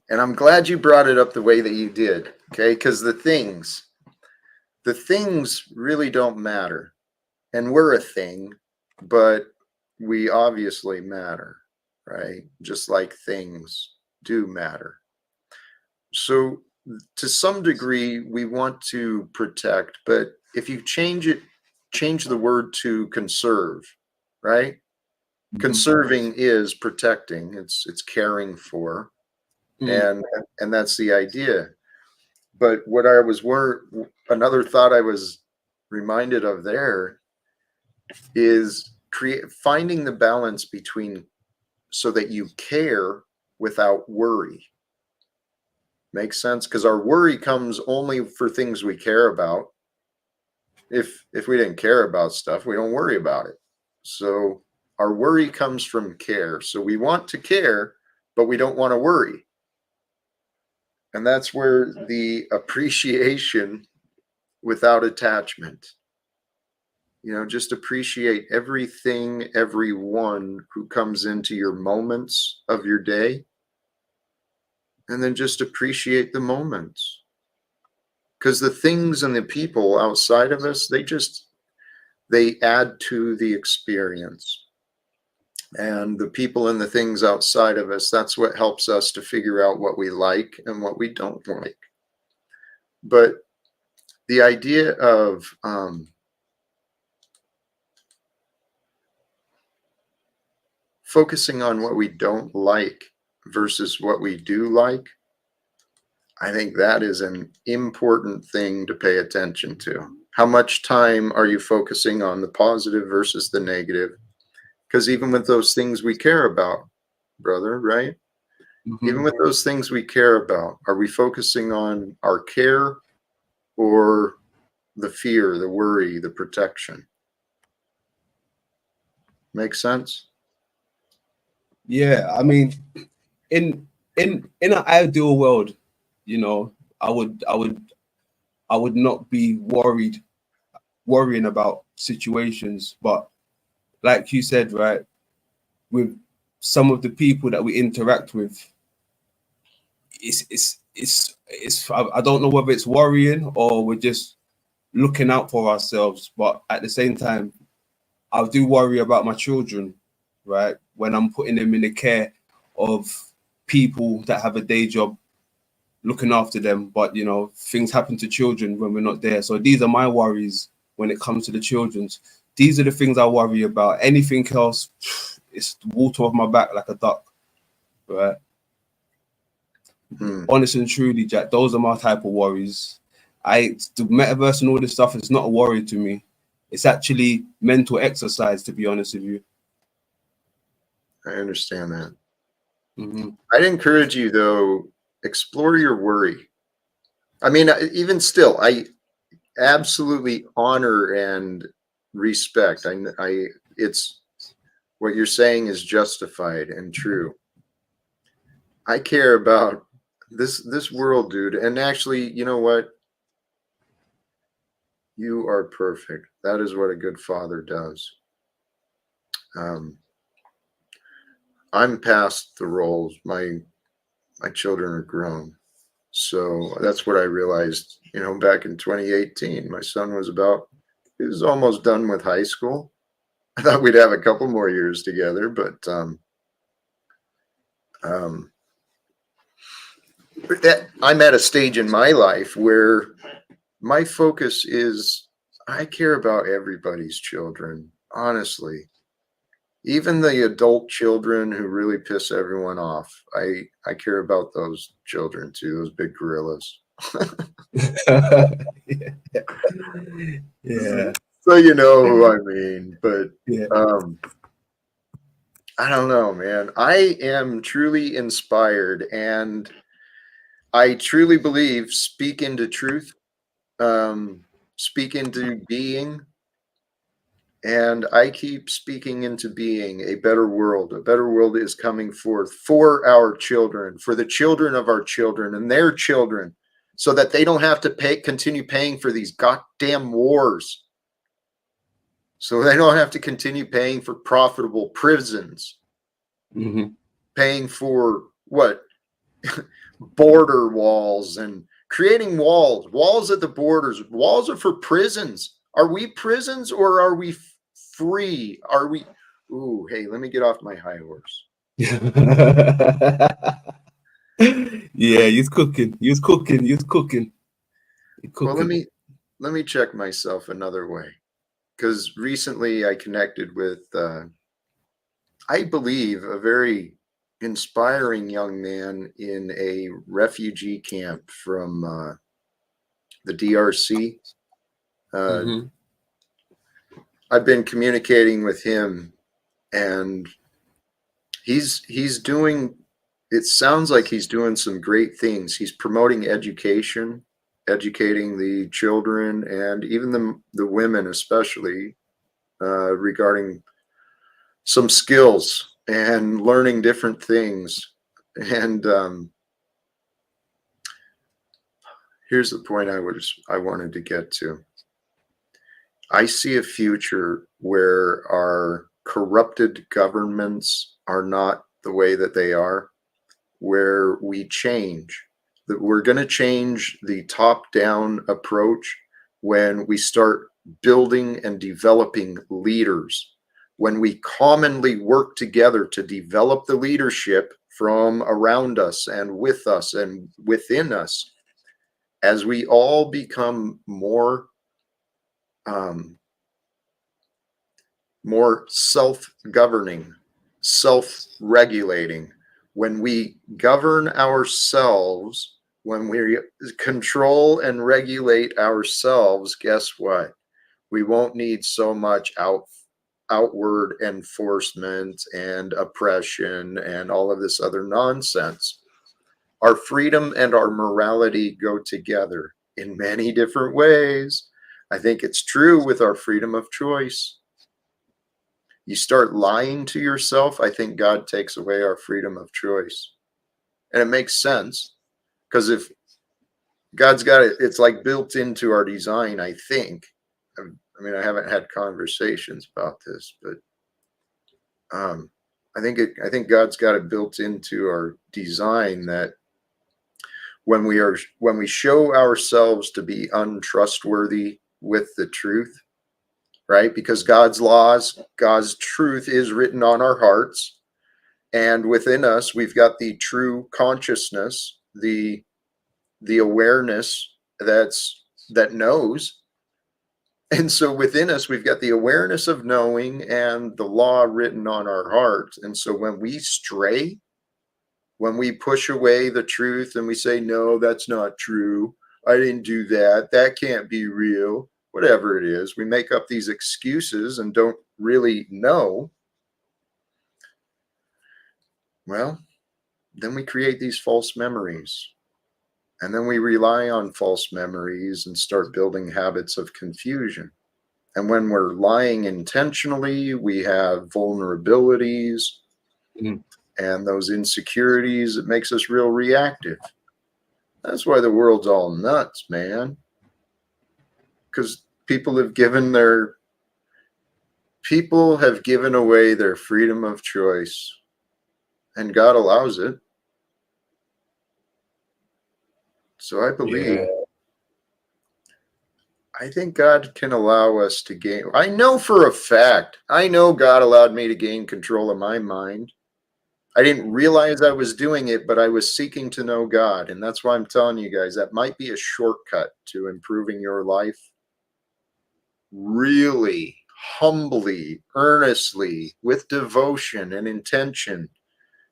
and I'm glad you brought it up the way that you did, okay? Because the things really don't matter, and we're a thing, but we obviously matter, right? Just like things do matter. So to some degree, we want to protect, but if you change the word to conserve, right? Conserving is protecting. It's caring for, and that's the idea. But what I was another thought I was reminded of there is finding the balance between so that you care without worry. Makes sense? Because our worry comes only for things we care about. If we didn't care about stuff, we don't worry about it. So our worry comes from care. So we want to care, but we don't want to worry. And that's where the appreciation without attachment. You know, just appreciate everything, everyone who comes into your moments of your day. And then just appreciate the moments. Because the things and the people outside of us, they add to the experience. And the people and the things outside of us, that's what helps us to figure out what we like and what we don't like. But the idea of focusing on what we don't like versus what we do like, I think that is an important thing to pay attention to. How much time are you focusing on the positive versus the negative? Because even with those things we care about, brother, right? Even with those things we care about, are we focusing on our care or the fear, the worry, the protection? Make sense? Yeah, I mean, in an ideal world, you know, I would not be worrying about situations, but like you said, right, with some of the people that we interact with, I don't know whether it's worrying or we're just looking out for ourselves, but at the same time, I do worry about my children, right? When I'm putting them in the care of people that have a day job looking after them, but you know, things happen to children when we're not there. So these are my worries when it comes to the children's. These are the things I worry about. Anything else, it's water off my back like a duck, right? Honest and truly, Jack, those are my type of worries. The metaverse and all this stuff is not a worry to me. It's actually mental exercise, to be honest with you. I understand that. I'd encourage you, though, explore your worry. I mean, even still, I absolutely honor and respect. It's what you're saying is justified and true. I care about this world, dude. And actually, you know what? You are perfect. That is what a good father does. Um, I'm past the roles. My children are grown. So that's what I realized, back in 2018. My son he was almost done with high school. I thought we'd have a couple more years together, but um, I'm at a stage in my life where my focus is I care about everybody's children, honestly. Even the adult children who really piss everyone off. I care about those children too, those big gorillas. Yeah. So you know who I mean, but Yeah. I don't know, man. I am truly inspired, and I truly believe speak into truth, speak into being, and I keep speaking into being a better world. A better world is coming forth for our children, for the children of our children and their children, so that they don't have to continue paying for these goddamn wars. So they don't have to continue paying for profitable prisons, Mm-hmm. paying for what? Border walls and creating walls at the borders. Walls are for prisons. Are we prisons or are we free? Are we? Ooh, hey, let me get off my high horse. Yeah, you's cooking. You's cooking. You's cooking. You're Well, cooking. let me check myself another way, because recently I connected with, I believe, a very inspiring young man in a refugee camp from the DRC. Mm-hmm. I've been communicating with him, and he's doing. It sounds like he's doing some great things. He's promoting education, educating the children and even the women, especially regarding some skills and learning different things. And here's the point I wanted to get to. I see a future where our corrupted governments are not the way that they are, where we change. That we're going to change the top-down approach when we start building and developing leaders, when we commonly work together to develop the leadership from around us and within us, as we all become um, more self-governing, self-regulating. When we govern ourselves, when we control and regulate ourselves, guess what? We won't need so much outward enforcement and oppression and all of this other nonsense. Our freedom and our morality go together in many different ways. I think it's true with our freedom of choice. You start lying to yourself, I think God takes away our freedom of choice. And it makes sense, because if God's got it, it's like built into our design, I think. I mean, I haven't had conversations about this, but I think God's got it built into our design that when we show ourselves to be untrustworthy with the truth, right? Because God's laws, God's truth is written on our hearts. And within us, we've got the true consciousness, the awareness that knows. And so within us, we've got the awareness of knowing and the law written on our heart. And so when we stray, when we push away the truth and we say, no, that's not true, I didn't do that, that can't be real, whatever it is, we make up these excuses and don't really know. Well, then we create these false memories. And then we rely on false memories and start building habits of confusion. And when we're lying intentionally, we have vulnerabilities and those insecurities. It makes us real reactive. That's why the world's all nuts, man. Because people have given away their freedom of choice, and God allows it. So I believe, I think God can allow us to gain. I know for a fact, I know God allowed me to gain control of my mind. I didn't realize I was doing it, but I was seeking to know God. And that's why I'm telling you guys, that might be a shortcut to improving your life. Really, humbly, earnestly, with devotion and intention,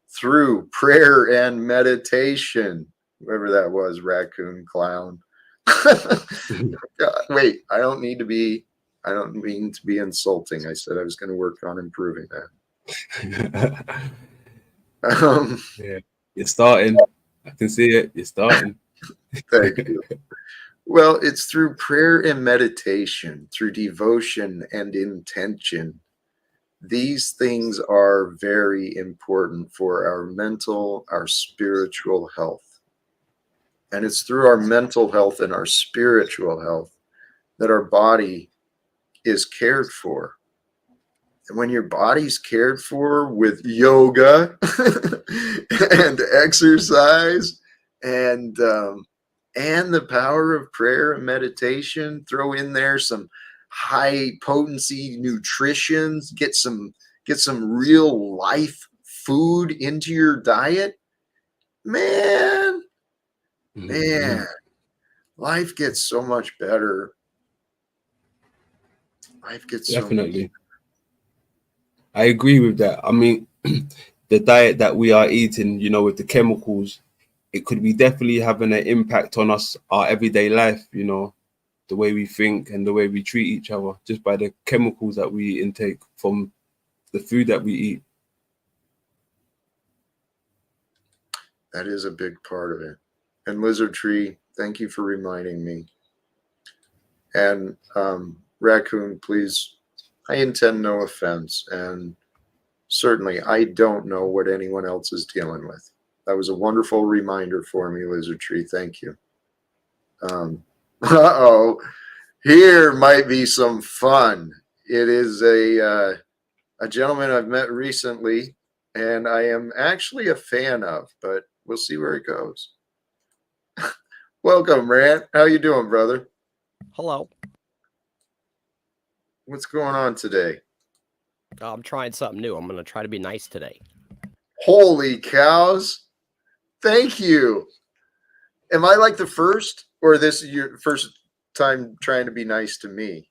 through prayer and meditation. Whoever that was, raccoon clown. God, wait, I don't mean to be insulting. I said I was going to work on improving that. Yeah, you're starting. I can see it. You're starting. Thank you. Well, it's through prayer and meditation, through devotion and intention. These things are very important for our mental, our spiritual health. And it's through our mental health and our spiritual health that our body is cared for. And when your body's cared for with yoga and exercise and the power of prayer and meditation, throw in there some high potency nutrition, get some real life food into your diet, man, life gets so much better. Life gets Definitely. I agree with that. I mean, the diet that we are eating, you know, with the chemicals, it could be definitely having an impact on us, our everyday life, you know, the way we think and the way we treat each other, just by the chemicals that we intake from the food that we eat. That is a big part of it. And Lizard Tree, thank you for reminding me. And Raccoon, please, I intend no offense. And certainly I don't know what anyone else is dealing with. That was a wonderful reminder for me, Lizard Tree. Thank you. Here might be some fun. It is a gentleman I've met recently, and I am actually a fan of, but we'll see where it goes. Welcome, Rant. How you doing, brother? Hello. What's going on today? I'm trying something new. I'm going to try to be nice today. Holy cows. Thank you. Am I like the first, or this is your first time trying to be nice to me?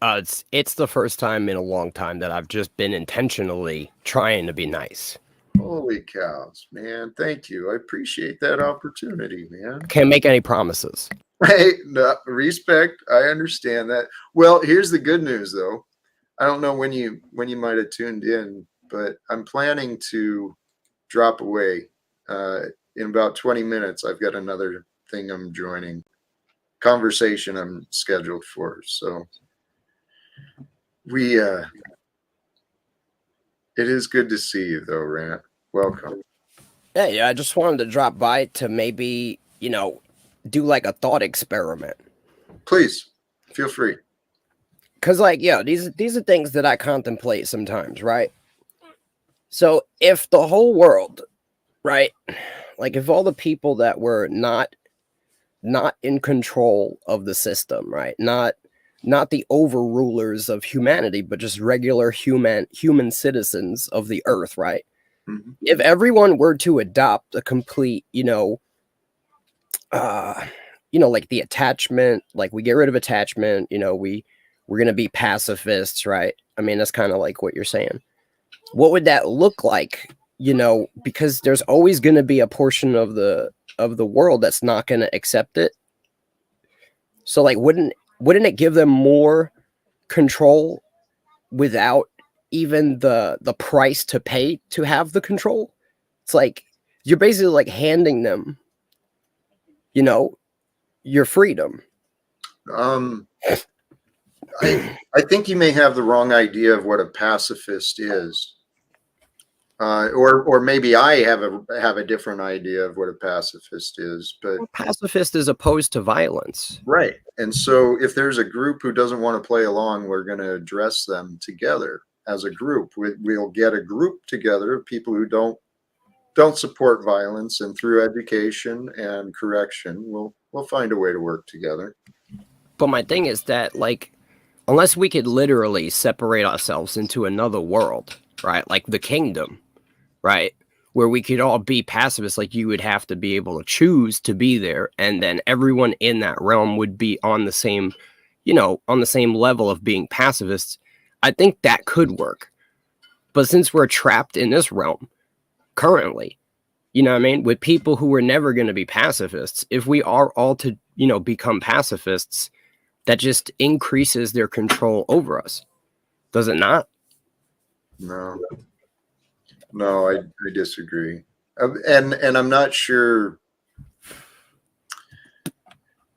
It's the first time in a long time that I've just been intentionally trying to be nice. Holy cows, man. Thank you. I appreciate that opportunity, man. Can't make any promises. Hey, no, respect. I understand that. Well, here's the good news, though. I don't know when you might have tuned in, but I'm planning to drop away in about 20 minutes. I've got another thing I'm joining, conversation I'm scheduled for. So it is good to see you, though, Rant. Welcome. Hey, I just wanted to drop by to maybe, do like a thought experiment. Please, feel free. Because, these are things that I contemplate sometimes, right? So if the whole world, right, like if all the people that were not in control of the system, right, not the overrulers of humanity, but just regular human citizens of the earth, right? Mm-hmm. If everyone were to adopt a complete, like the attachment, like we get rid of attachment, we're going to be pacifists, right? I mean, that's kind of like what you're saying. What would that look like? Because there's always going to be a portion of the world that's not going to accept it. So like, wouldn't it give them more control without even the price to pay to have the control? It's like you're basically like handing them, you know, your freedom. I think you may have the wrong idea of what a pacifist is. Or maybe I have a different idea of what a pacifist is, but A pacifist is opposed to violence. right. And so if there's a group who doesn't want to play along, we're going to address them together as a group. We'll get a group together of people who don't support violence, and through education and correction, we'll find a way to work together. But my thing is that, like, unless we could literally separate ourselves into another world, right? Like the kingdom, right? Where we could all be pacifists, like you would have to be able to choose to be there. And then everyone in that realm would be on the same, on the same level of being pacifists. I think that could work. But since we're trapped in this realm currently, you know what I mean? With people who were never going to be pacifists, if we are all to, become pacifists, that just increases their control over us. Does it not? No, I disagree. And I'm not sure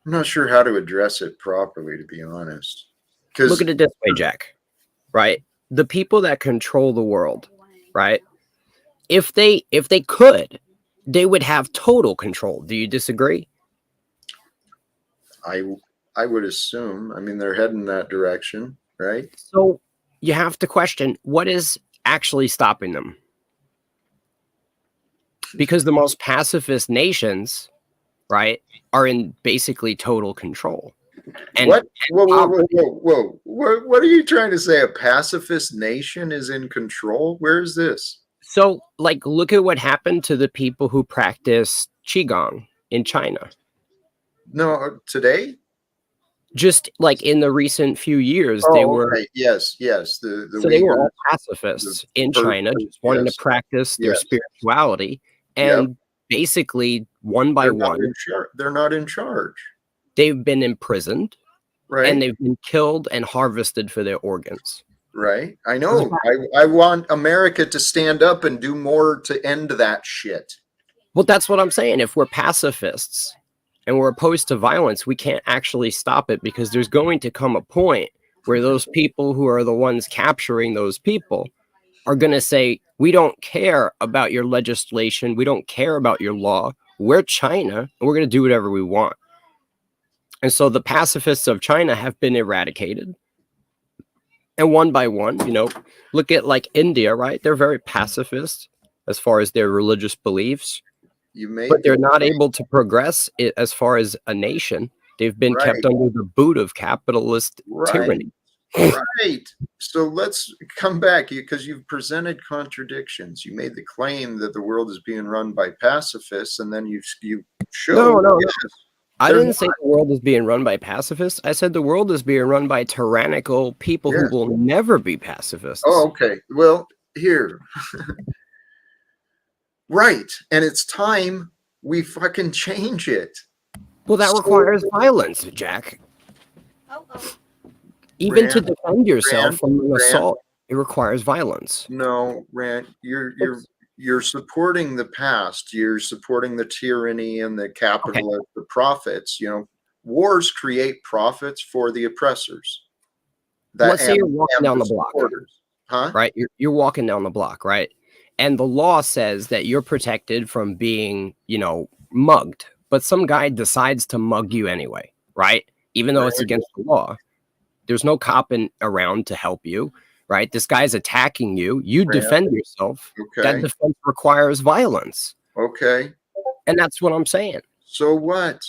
how to address it properly, to be honest. Because look at it this way, Jack, right? The people that control the world, right? If they could, they would have total control. Do you disagree? I would assume. I mean, they're heading that direction, right? So you have to question what is actually stopping them. Because the most pacifist nations, right, are in basically total control. And what? Whoa! What are you trying to say? A pacifist nation is in control? Where is this? So, like, look at what happened to the people who practice Qigong in China. No, today? Just like in the recent few years, they were right. Yes. they were all pacifists in China, just wanting to practice their spirituality, and basically one by one, they're not in charge. They've been imprisoned, right, and they've been killed and harvested for their organs. Right, I know. I want America to stand up and do more to end that shit. Well, that's what I'm saying. If we're pacifists and we're opposed to violence, we can't actually stop it, because there's going to come a point where those people who are the ones capturing those people are going to say, we don't care about your legislation. We don't care about your law. We're China, and we're going to do whatever we want. And so the pacifists of China have been eradicated. And one by one, look at like India, right? They're very pacifist as far as their religious beliefs. But they're not able to progress it as far as a nation. They've been kept under the boot of capitalist tyranny. Right. So let's come back, because you've presented contradictions. You made the claim that the world is being run by pacifists, and then you showed. No. I didn't say the world is being run by pacifists. I said the world is being run by tyrannical people who will never be pacifists. Oh, okay. Well, here. Right. And it's time we fucking change it. Well, that requires violence, Jack. Even to defend yourself from an assault, it requires violence. No, Rand, you're supporting the past. You're supporting the tyranny and the capitalist, the profits. Wars create profits for the oppressors. Let's say you're walking down the block, huh? Right? You're walking down the block, right? And the law says that you're protected from being, mugged. But some guy decides to mug you anyway, right? Even though it's against the law. There's no cop around to help you, right? This guy's attacking you. You defend yourself. Okay. That defense requires violence. Okay. And that's what I'm saying. So what?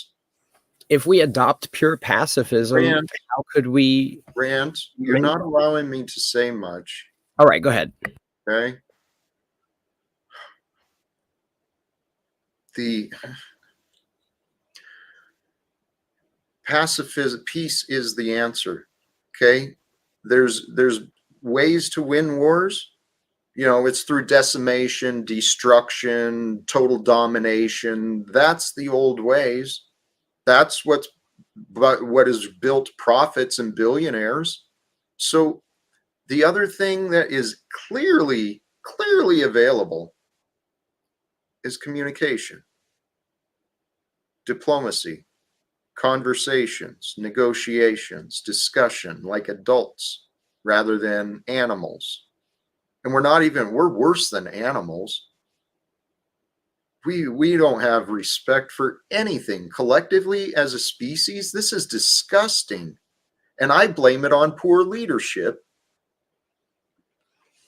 If we adopt pure pacifism, how could we... Rand, you're not allowing me to say much. All right, go ahead. Okay. The pacifism, peace is the answer. Okay. There's ways to win wars. It's through decimation, destruction, total domination. That's the old ways. That's what has built profits and billionaires. So the other thing that is clearly available is communication. diplomacy, conversations, negotiations, discussion like adults rather than animals. And we're worse than animals. We don't have respect for anything collectively as a species. This is disgusting. And I blame it on poor leadership.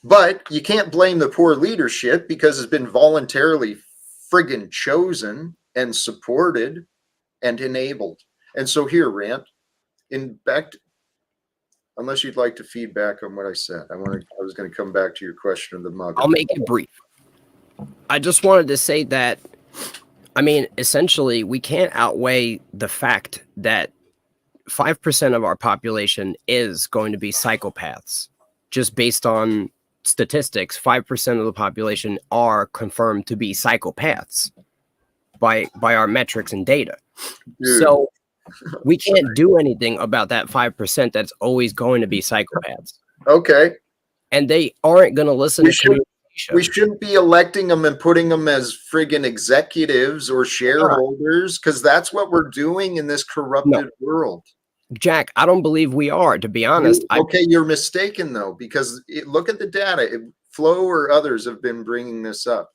But you can't blame the poor leadership because it's been voluntarily friggin' chosen and supported and enabled. And so here, Rant, unless you'd like to feedback on what I said, I was going to come back to your question of the mug. I'll make it brief. I just wanted to say that, I mean, essentially, we can't outweigh the fact that 5% of our population is going to be psychopaths. Just based on statistics, 5% of the population are confirmed to be psychopaths by our metrics and data. Dude. So we can't do anything about that 5% that's always going to be psychopaths. Okay. And they aren't going to listen to communication. We shouldn't be electing them and putting them as friggin' executives or shareholders, because that's what we're doing in this corrupted world. Jack, I don't believe we are, to be honest. Okay, you're mistaken, though, because look at the data. Flo or others have been bringing this up.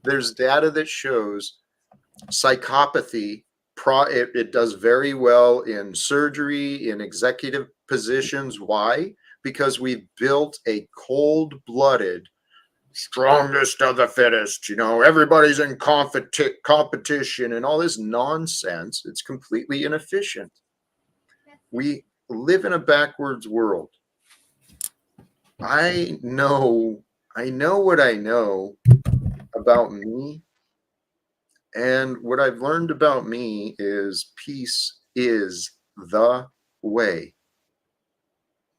There's data that shows psychopathy. It does very well in surgery, in executive positions. Why? Because we've built a cold-blooded, strongest of the fittest, everybody's in competition and all this nonsense. It's completely inefficient. We live in a backwards world. I know what I know about me. And what I've learned about me is peace is the way.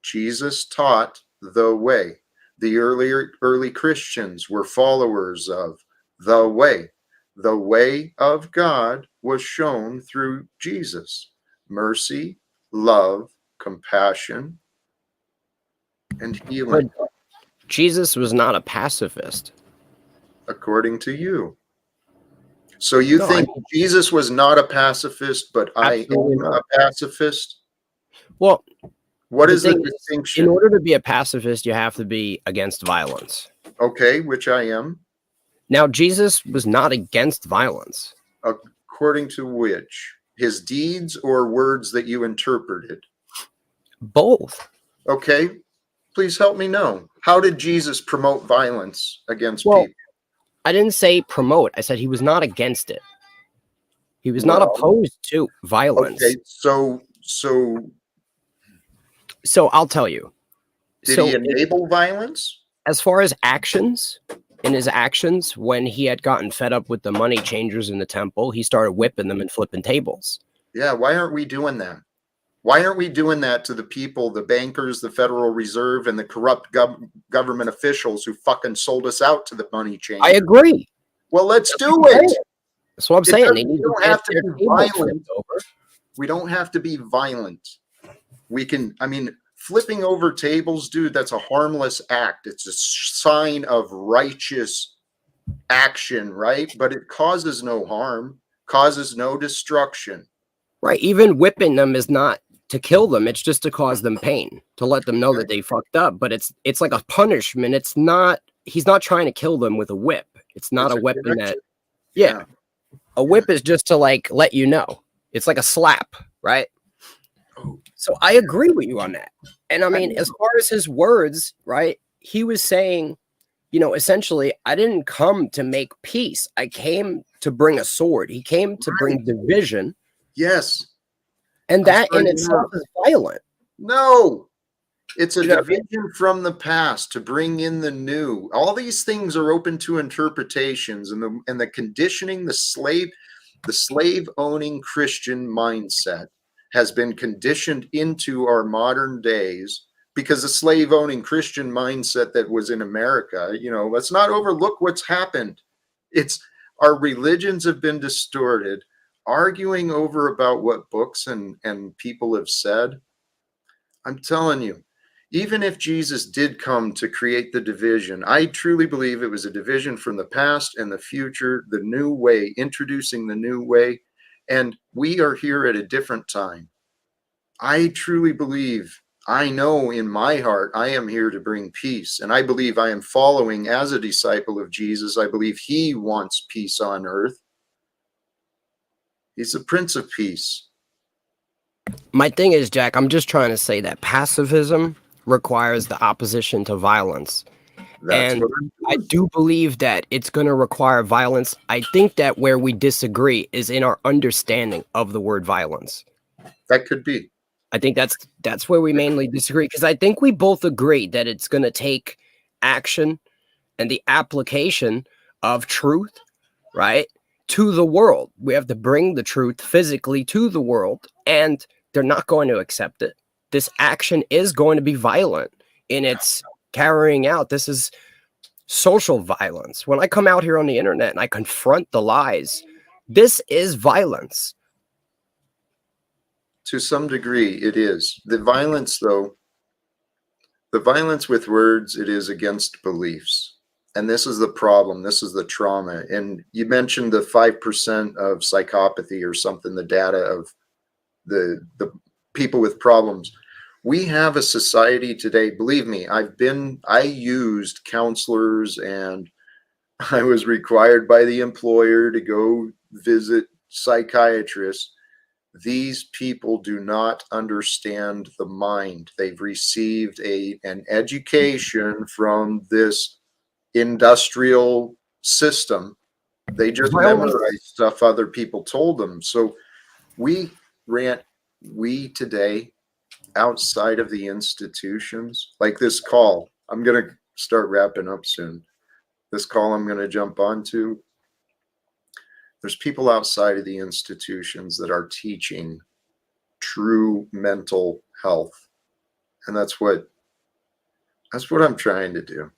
Jesus taught the way. The early Christians were followers of the way. The way of God was shown through Jesus. Mercy, love, compassion, and healing. But Jesus was not a pacifist. According to you. So you think Jesus was not a pacifist, but I am a pacifist? Well, what is the distinction? In order to be a pacifist, you have to be against violence. Okay, which I am. Now, Jesus was not against violence. According to which? His deeds or words that you interpreted? Both. Okay, please help me know. How did Jesus promote violence against people? I didn't say promote. I said he was not against it. He was not opposed to violence. Okay, so I'll tell you. Did he enable violence? As far as actions, in his actions, when he had gotten fed up with the money changers in the temple, he started whipping them and flipping tables. Yeah, why aren't we doing that? Why aren't we doing that to the people, the bankers, the Federal Reserve, and the corrupt government officials who fucking sold us out to the money changers? I agree. Well, let's do it. That's what I'm saying. We don't have to be violent. We don't have to be violent. We can, flipping over tables, dude, that's a harmless act. It's a sign of righteous action, right? But it causes no harm, causes no destruction. Right. Even whipping them is not to kill them. It's just to cause them pain, to let them know that they fucked up. But it's like a punishment. It's not, he's not trying to kill them with a whip. It's not a weapon that, a whip is just to let you know. It's like a slap, right? So I agree with you on that. And as far as his words, right, he was saying, essentially, I didn't come to make peace. I came to bring a sword. He came to bring division. Yes. And that in itself is violent. No. It's a division from the past to bring in the new. All these things are open to interpretations, and the conditioning, the slave owning Christian mindset has been conditioned into our modern days, because the slave owning Christian mindset that was in America, let's not overlook what's happened. It's our religions have been distorted, arguing over about what books and people have said. I'm telling you, even if Jesus did come to create the division, I truly believe it was a division from the past and the future, the new way, introducing the new way. And we are here at a different time. I truly believe, I know in my heart, I am here to bring peace. And I believe I am following as a disciple of Jesus. I believe he wants peace on earth. He's the Prince of Peace. My thing is, Jack, I'm just trying to say that pacifism requires the opposition to violence. That's And what I'm I doing. do believe that it's going to require violence. I think that where we disagree is in our understanding of the word violence. That could be. I think that's where we mainly disagree, because I think we both agree that it's going to take action and the application of truth, right, to the world. We have to bring the truth physically to the world, and they're not going to accept it. This action is going to be violent in its carrying out. This is social violence. When I come out here on the internet and I confront the lies, this is violence. To some degree, it is. The violence, though, the violence with words, it is against beliefs. And this is the problem. This is the trauma. And you mentioned the 5% of psychopathy or something, the data of the people with problems. We have a society today, believe me, I used counselors, and I was required by the employer to go visit psychiatrists. These people do not understand the mind. They've received an education from this industrial system. They just memorize stuff other people told them. So we today, outside of the institutions, like this call, I'm going to start wrapping up soon. This call I'm going to jump onto, there's people outside of the institutions that are teaching true mental health. And that's what I'm trying to do.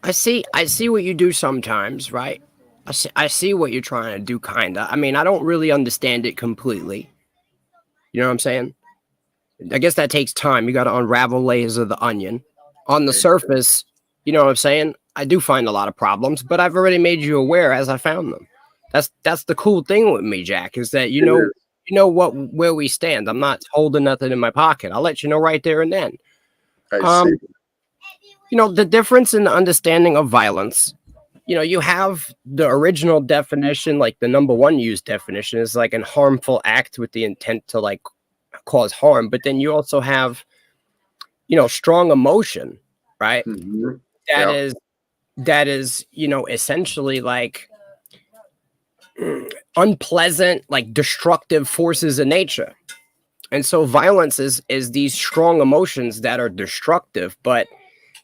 I see what you do sometimes, right? I see what you're trying to do, kinda. I mean, I don't really understand it completely. You know what I'm saying? I guess that takes time. You got to unravel layers of the onion. On the surface, you know what I'm saying? I do find a lot of problems, but I've already made you aware as I found them. That's the cool thing with me, Jack, is that you know where we stand. I'm not holding nothing in my pocket. I'll let you know right there and then. I see. You know, the difference in the understanding of violence. You know, you have the original definition, like the number one used definition is like an harmful act with the intent to like cause harm. But then you also have, you know, strong emotion, right? Mm-hmm. That is, you know, essentially like unpleasant, like destructive forces in nature. And so violence is these strong emotions that are destructive. But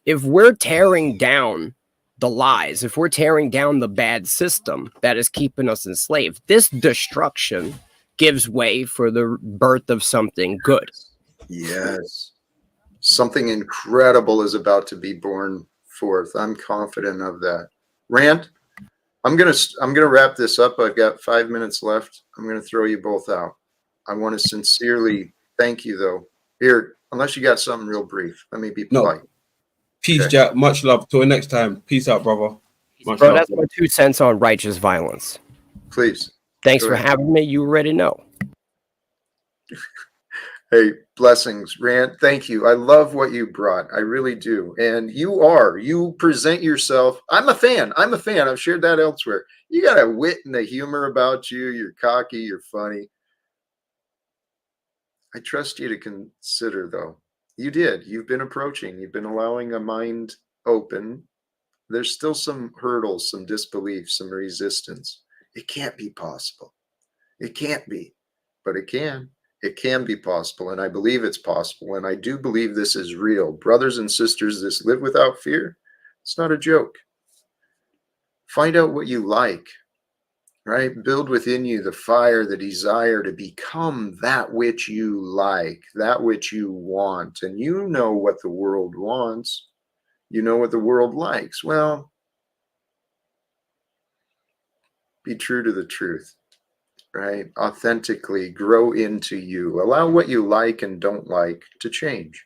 if we're tearing down the lies, if we're tearing down the bad system that is keeping us enslaved, this destruction gives way for the birth of something good. Yes. Something incredible is about to be born forth. I'm confident of that. Rand, I'm gonna wrap this up. I've got 5 minutes left. I'm gonna throw you both out. I want to sincerely thank you, though. Here, unless you got something real brief, let me be polite. Peace, Okay. Jack. Much love. Till next time. Peace out, brother. Much Bro, love. that's my 2 cents on righteous violence. Please. Thanks Go for ahead. having me. You already know. Hey, blessings, Rand. Thank you. I love what you brought. I really do. And you present yourself. I'm a fan. I've shared that elsewhere. You got a wit and a humor about you. You're cocky. You're funny. I trust you to consider, though. You did. You've been approaching. You've been allowing a mind open. There's still some hurdles, some disbelief, some resistance. It can't be possible. It can't be, but it can. It can be possible, and I believe it's possible, and I do believe this is real. Brothers and sisters, this live without fear, it's not a joke. Find out what you like, right? Build within you the fire, the desire to become that which you like, that which you want, and you know what the world wants. You know what the world likes. Well, be true to the truth. Right? Authentically grow into you. Allow what you like and don't like to change.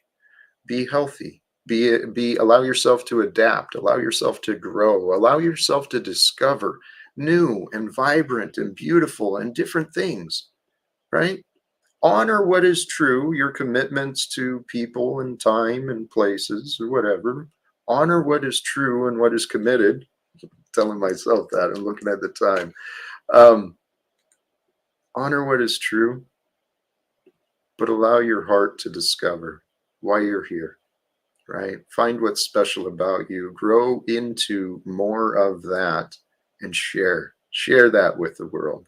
Be healthy. Allow yourself to adapt. Allow yourself to grow. Allow yourself to discover new and vibrant and beautiful and different things, right? Honor what is true, your commitments to people and time and places or whatever. Honor what is true and what is committed. I'm telling myself that. I'm looking at the time. Honor what is true, but allow your heart to discover why you're here, right? Find what's special about you. Grow into more of that and share that with the world.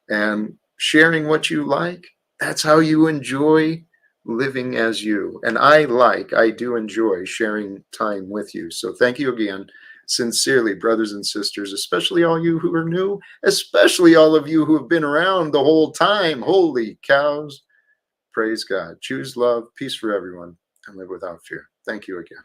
And sharing what you like, that's how you enjoy living as you. And I do enjoy sharing time with you. So thank you again, sincerely, brothers and sisters, especially all you who are new, especially all of you who have been around the whole time. Holy cows. Praise God. Choose love, peace for everyone, and live without fear. Thank you again.